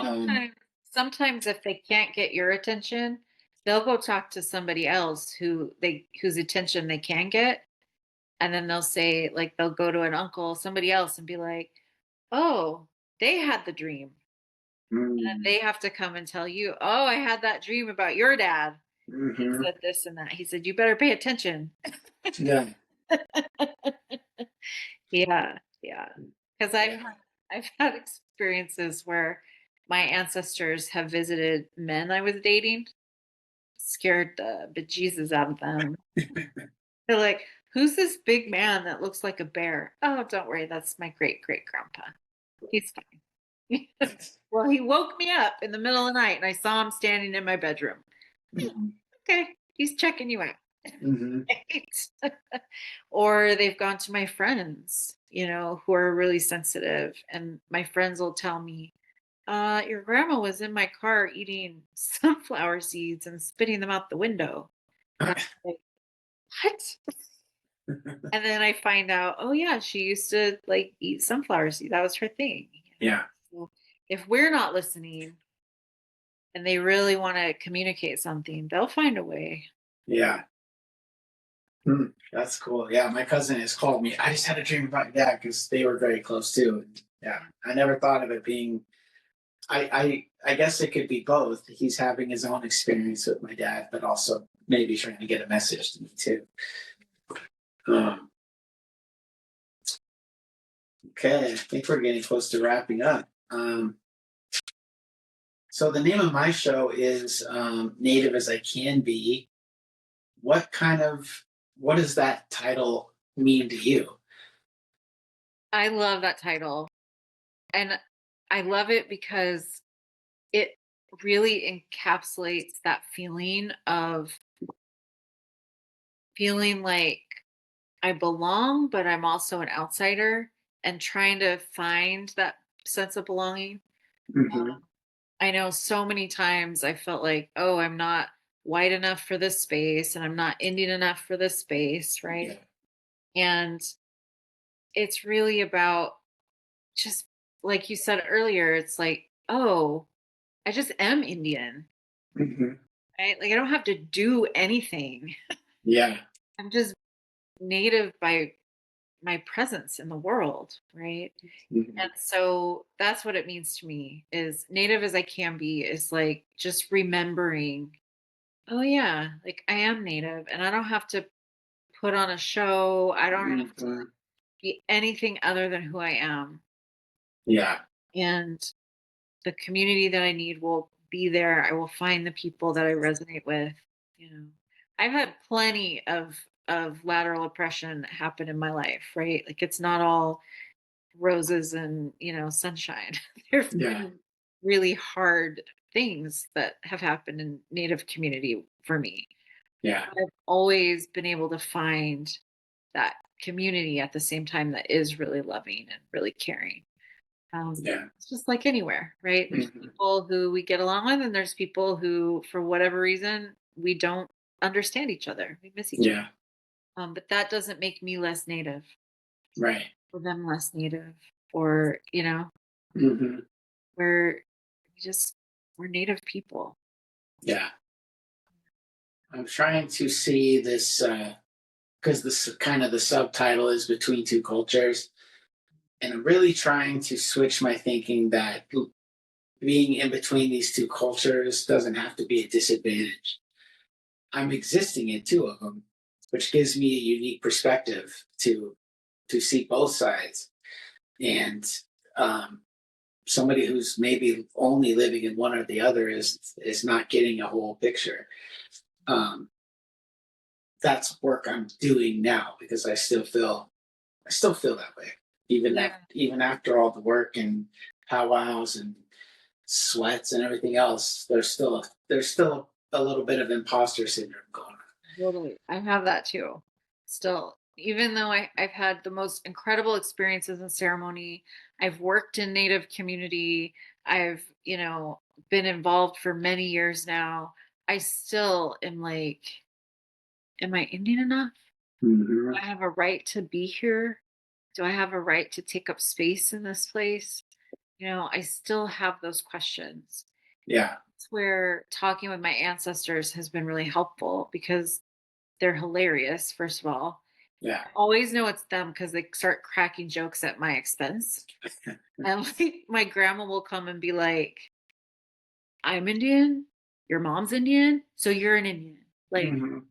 Sometimes if they can't get your attention, they'll go talk to somebody else whose attention they can get. And then they'll say, like, they'll go to an uncle, somebody else, and be like, oh, they had the dream. And mm, they have to come and tell you, oh, I had that dream about your dad. He mhm, said this and that. He said, you better pay attention. yeah, Yeah, yeah. Because yeah. I've had experiences where my ancestors have visited men I was dating, scared the bejesus out of them. They're like, "Who's this big man that looks like a bear?" "Oh, don't worry, that's my great great grandpa. He's fine." Well, he woke me up in the middle of the night and I saw him standing in my bedroom. Mhm, Okay, he's checking you out. mhm. Right? Or they've gone to my friends, who are really sensitive. And my friends will tell me, your grandma was in my car eating sunflower seeds and spitting them out the window. And I'm like, what? And then I find out, oh yeah, she used to like eat sunflower seeds. That was her thing. Yeah, So if we're not listening and they really want to communicate something, they'll find a way. yeah. That's cool. Yeah, my cousin has called me. I just had a dream about your dad because they were very close too. And yeah, I never thought of it being. I guess it could be both. He's having his own experience with my dad, but also maybe trying to get a message to me too. Um, okay, I think we're getting close to wrapping up. So the name of my show is Native as I Can Be. What kind of what does that title mean to you? I love that title. And I love it because it really encapsulates that feeling of feeling like I belong, but I'm also an outsider and trying to find that sense of belonging. Hmm. I know so many times I felt like, oh, I'm not white enough for this space and I'm not Indian enough for this space, right? Yeah. And it's really about just like you said earlier, it's like, oh, I just am Indian, Hmm. right? Like I don't have to do anything. Yeah. I'm just native by my presence in the world, right? Hmm. And so that's what it means to me is native as I can be is like just remembering, oh yeah, like I am native and I don't have to put on a show. I don't have to Hmm. be anything other than who I am. Yeah. And the community that I need will be there. I will find the people that I resonate with, you know. I've had plenty of lateral oppression happen in my life, right? Like it's not all roses and, sunshine. There's Yeah. been really hard things that have happened in native community for me. Yeah. I've always been able to find that community at the same time that is really loving and really caring. Yeah. It's just like anywhere, right? There's Hmm. people who we get along with, and there's people who, for whatever reason, we don't understand each other. We miss each other. Yeah. But that doesn't make me less native Right. or them less native, or Hmm. we're just we're native people. Yeah. I'm trying to see this because this kind of the subtitle is between two cultures, and I'm really trying to switch my thinking that being in between these two cultures doesn't have to be a disadvantage. I'm existing in two of them, which gives me a unique perspective to see both sides. And um, somebody who's maybe only living in one or the other is not getting a whole picture. Um, that's work I'm doing now because I still feel that way. even after all the work and powwows and sweats and everything else, there's still a little bit of imposter syndrome going on. Totally. I have that too. Still, even though I've had the most incredible experiences in ceremony, I've worked in Native community, I've, been involved for many years now, I still am like, am I Indian enough? Mhm. Do I have a right to be here? Do I have a right to take up space in this place? I still have those questions. Yeah, That's where talking with my ancestors has been really helpful because they're hilarious, first of all. yeah. I always know it's them because they start cracking jokes at my expense. And like my grandma will come and be like, I'm Indian, your mom's Indian, so you're an Indian. Like, Mhm.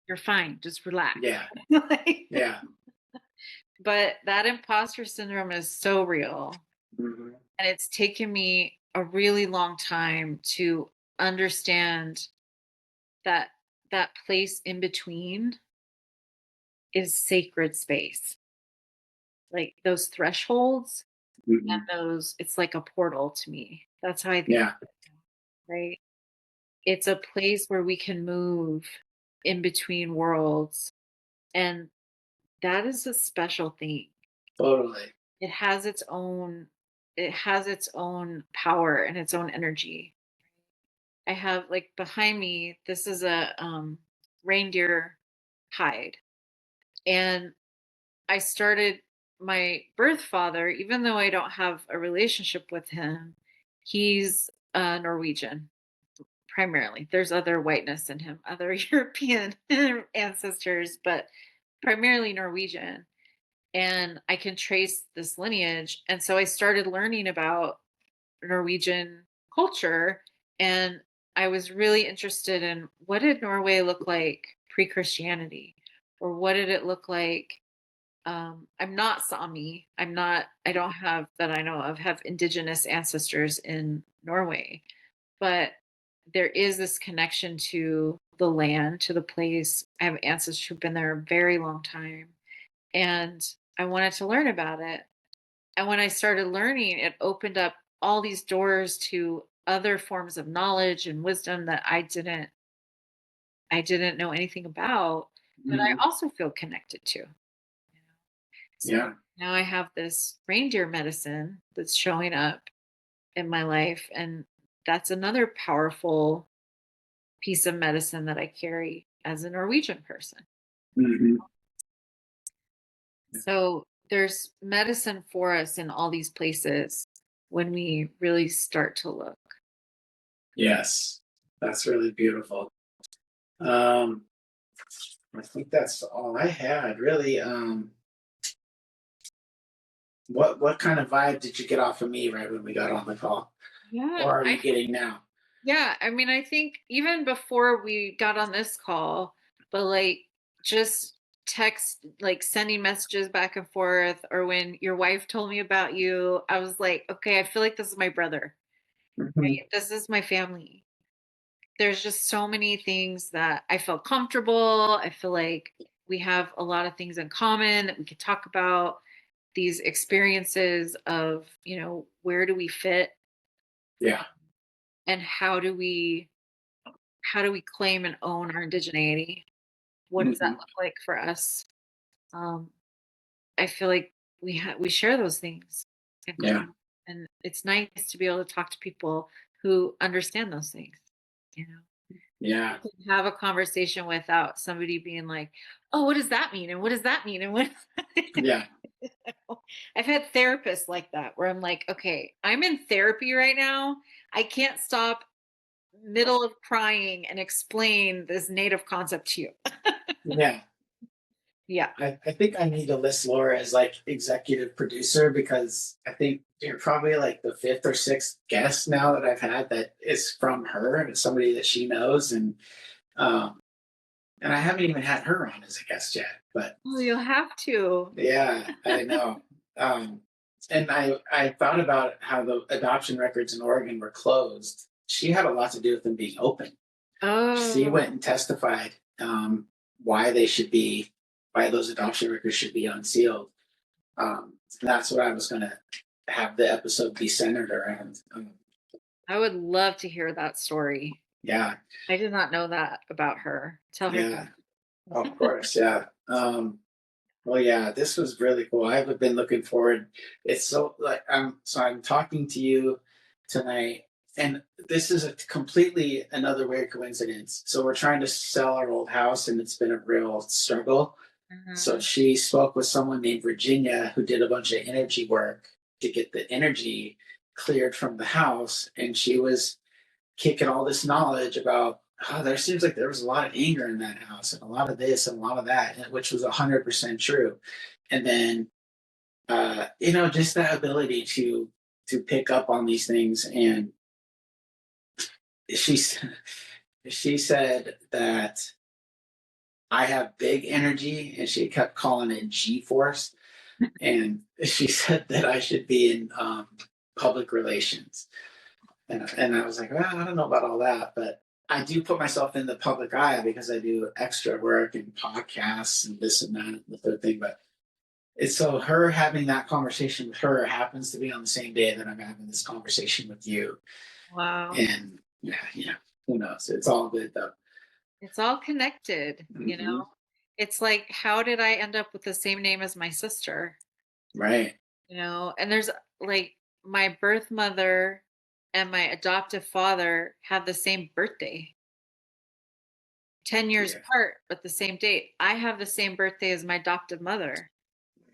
you're fine, just relax. Yeah, Like, yeah. but that imposter syndrome is so real. Mhm. And it's taken me a really long time to understand that that place in between is sacred space. Like those thresholds and Mhm. it's like a portal to me. That's how I think, Yeah, right? It's a place where we can move in between worlds. And that is a special thing. totally. It has its own power and its own energy. I have like behind me, this is a reindeer hide. And I started my birth father, even though I don't have a relationship with him, he's Norwegian primarily. There's other whiteness in him, other European ancestors, but primarily Norwegian. And I can trace this lineage. And so I started learning about Norwegian culture, and I was really interested in what did Norway look like pre-Christianity, or what did it look like. I'm not Sami. I don't have that I know of have indigenous ancestors in Norway, but there is this connection to the land, to the place. I have ancestors who've been there a very long time, and I wanted to learn about it. And when I started learning, it opened up all these doors to other forms of knowledge and wisdom that I didn't know anything about, that I Mhm. also feel connected to. So Yeah, now I have this reindeer medicine that's showing up in my life, and that's another powerful piece of medicine that I carry as a Norwegian person. mhm. So there's medicine for us in all these places when we really start to look. Yes, that's really beautiful. Um, I think that's all I had really. What kind of vibe did you get off of me right when we got on the call, Yeah, or are you getting now? I mean, I think even before we got on this call, but like just text, like sending messages back and forth, or when your wife told me about you, I was like, okay, I feel like this is my brother, Mhm. right? This is my family. There's just so many things that I feel comfortable. I feel like we have a lot of things in common that we could talk about, these experiences of, where do we fit, Yeah. and how do we claim and own our indigeneity? What does that Mhm. look like for us? Um, I feel like we share those things in Yeah. common, and it's nice to be able to talk to people who understand those things. You know, Yeah. you can have a conversation without somebody being like, "Oh, what does that mean?" and "What does that mean?" and what. Yeah. I've had therapists like that where I'm like, "Okay, I'm in therapy right now. I can't stop middle of crying and explain this native concept to you." Yeah. Yeah. I think I need to list Laura as like executive producer because I think you're probably like the fifth or sixth guest now that I've had that is from her and it's somebody that she knows um and I haven't even had her on as a guest yet. But Oh, you'll have to. yeah, I know. Um and I thought about how the adoption records in Oregon were closed. She had a lot to do with them being open. She Oh, went and testified why they should be why those adoption records should be unsealed. That's what I was going to have the episode be centered around. I would love to hear that story. Yeah. I did not know that about her. Tell her. Yeah. Of course. Yeah. Well, yeah, this was really cool. I've been looking forward. It's so like I'm talking to you tonight, and this is a completely another weird coincidence. So we're trying to sell our old house, and it's been a real struggle. So Mhm. she spoke with someone named Virginia who did a bunch of energy work to get the energy cleared from the house, and she was kicking all this knowledge about there seems like there was a lot of anger in that house and a lot of this and a lot of that, which was 100% true. And then just that ability to pick up on these things. And she she said that I have big energy, and she kept calling it G force. And she said that I should be in public relations. And I was like, well, I don't know about all that, but I do put myself in the public eye because I do extra work and podcasts and this and that and the third thing. But it's so her having that conversation with her happens to be on the same day that I'm having this conversation with you. Wow. And who knows? It's all good though. It's all connected, Hmm. It's like, how did I end up with the same name as my sister? Right. And there's like my birth mother and my adoptive father have the same birthday, 10 years Yeah. apart, but the same date. I have the same birthday as my adoptive mother.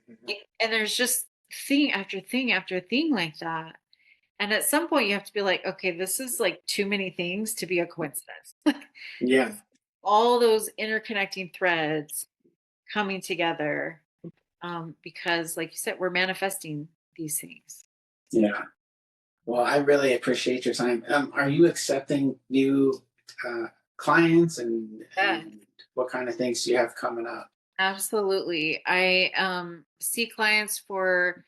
Mhm. And there's just thing after thing after thing like that. And at some point, you have to be like, okay, this is like too many things to be a coincidence. Yeah. All those interconnecting threads coming together, because, like you said, we're manifesting these things. Yeah. Well, I really appreciate your time. Are you accepting new uh, clients, Yeah, and what kind of things do you have coming up? absolutely. I see clients for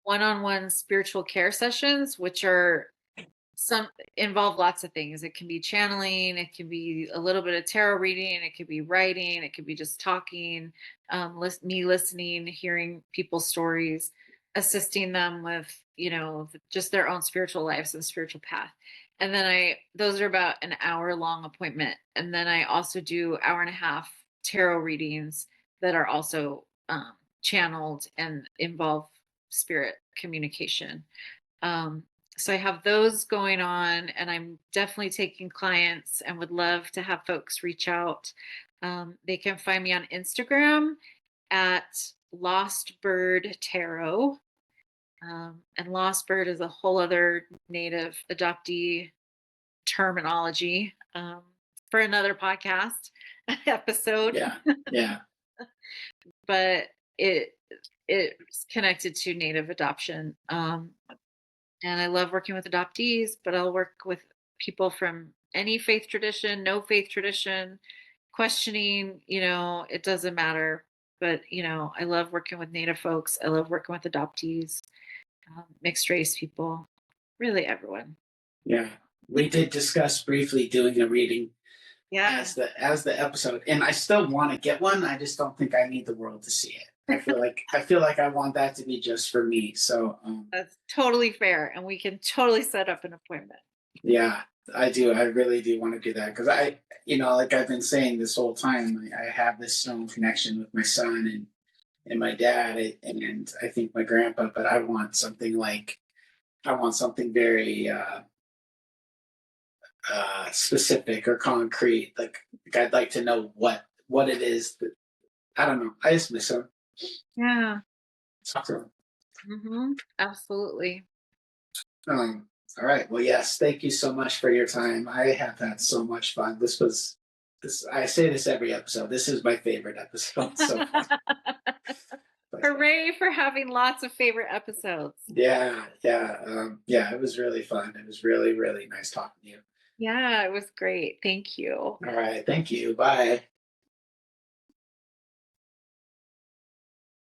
one-on-one spiritual care sessions, which are some involve lots of things. It can be channeling, it can be a little bit of tarot reading, it could be writing, it could be just talking, me listening, hearing people's stories, assisting them with just their own spiritual lives and spiritual path. And then those are about an hour long appointment. And then I also do hour and a half tarot readings that are also channeled and involve spirit communication. um, so I have those going on, and I'm definitely taking clients and would love to have folks reach out. They can find me on Instagram at Lost Bird Tarot. And Lost Bird is a whole other native adoptee terminology, for another podcast episode. Yeah. Yeah. But it's connected to native adoption. And I love working with adoptees, but I'll work with people from any faith tradition, no faith tradition, questioning, it doesn't matter. But, I love working with Native folks. I love working with adoptees, mixed race people, really everyone. Yeah. We did discuss briefly doing a reading Yeah. as the episode, and I still want to get one. I just don't think I need the world to see it. I feel like I want that to be just for me. So That's totally fair. And we can totally set up an appointment. yeah, I do. I really do want to do that because like I've been saying this whole time, I have this strong connection with my son and my dad, and I think my grandpa. But I want something very specific or concrete. Like I'd like to know what it is. That, I don't know. I just miss him. Yeah. So, Absolutely. um, all right. Well, yes. Thank you so much for your time. I have had so much fun. This was this. I say this every episode. This is my favorite episode so far. But, Hooray for having lots of favorite episodes. yeah, yeah, yeah. It was really fun. It was really, really nice talking to you. Yeah, it was great. Thank you. All right. Thank you. Bye.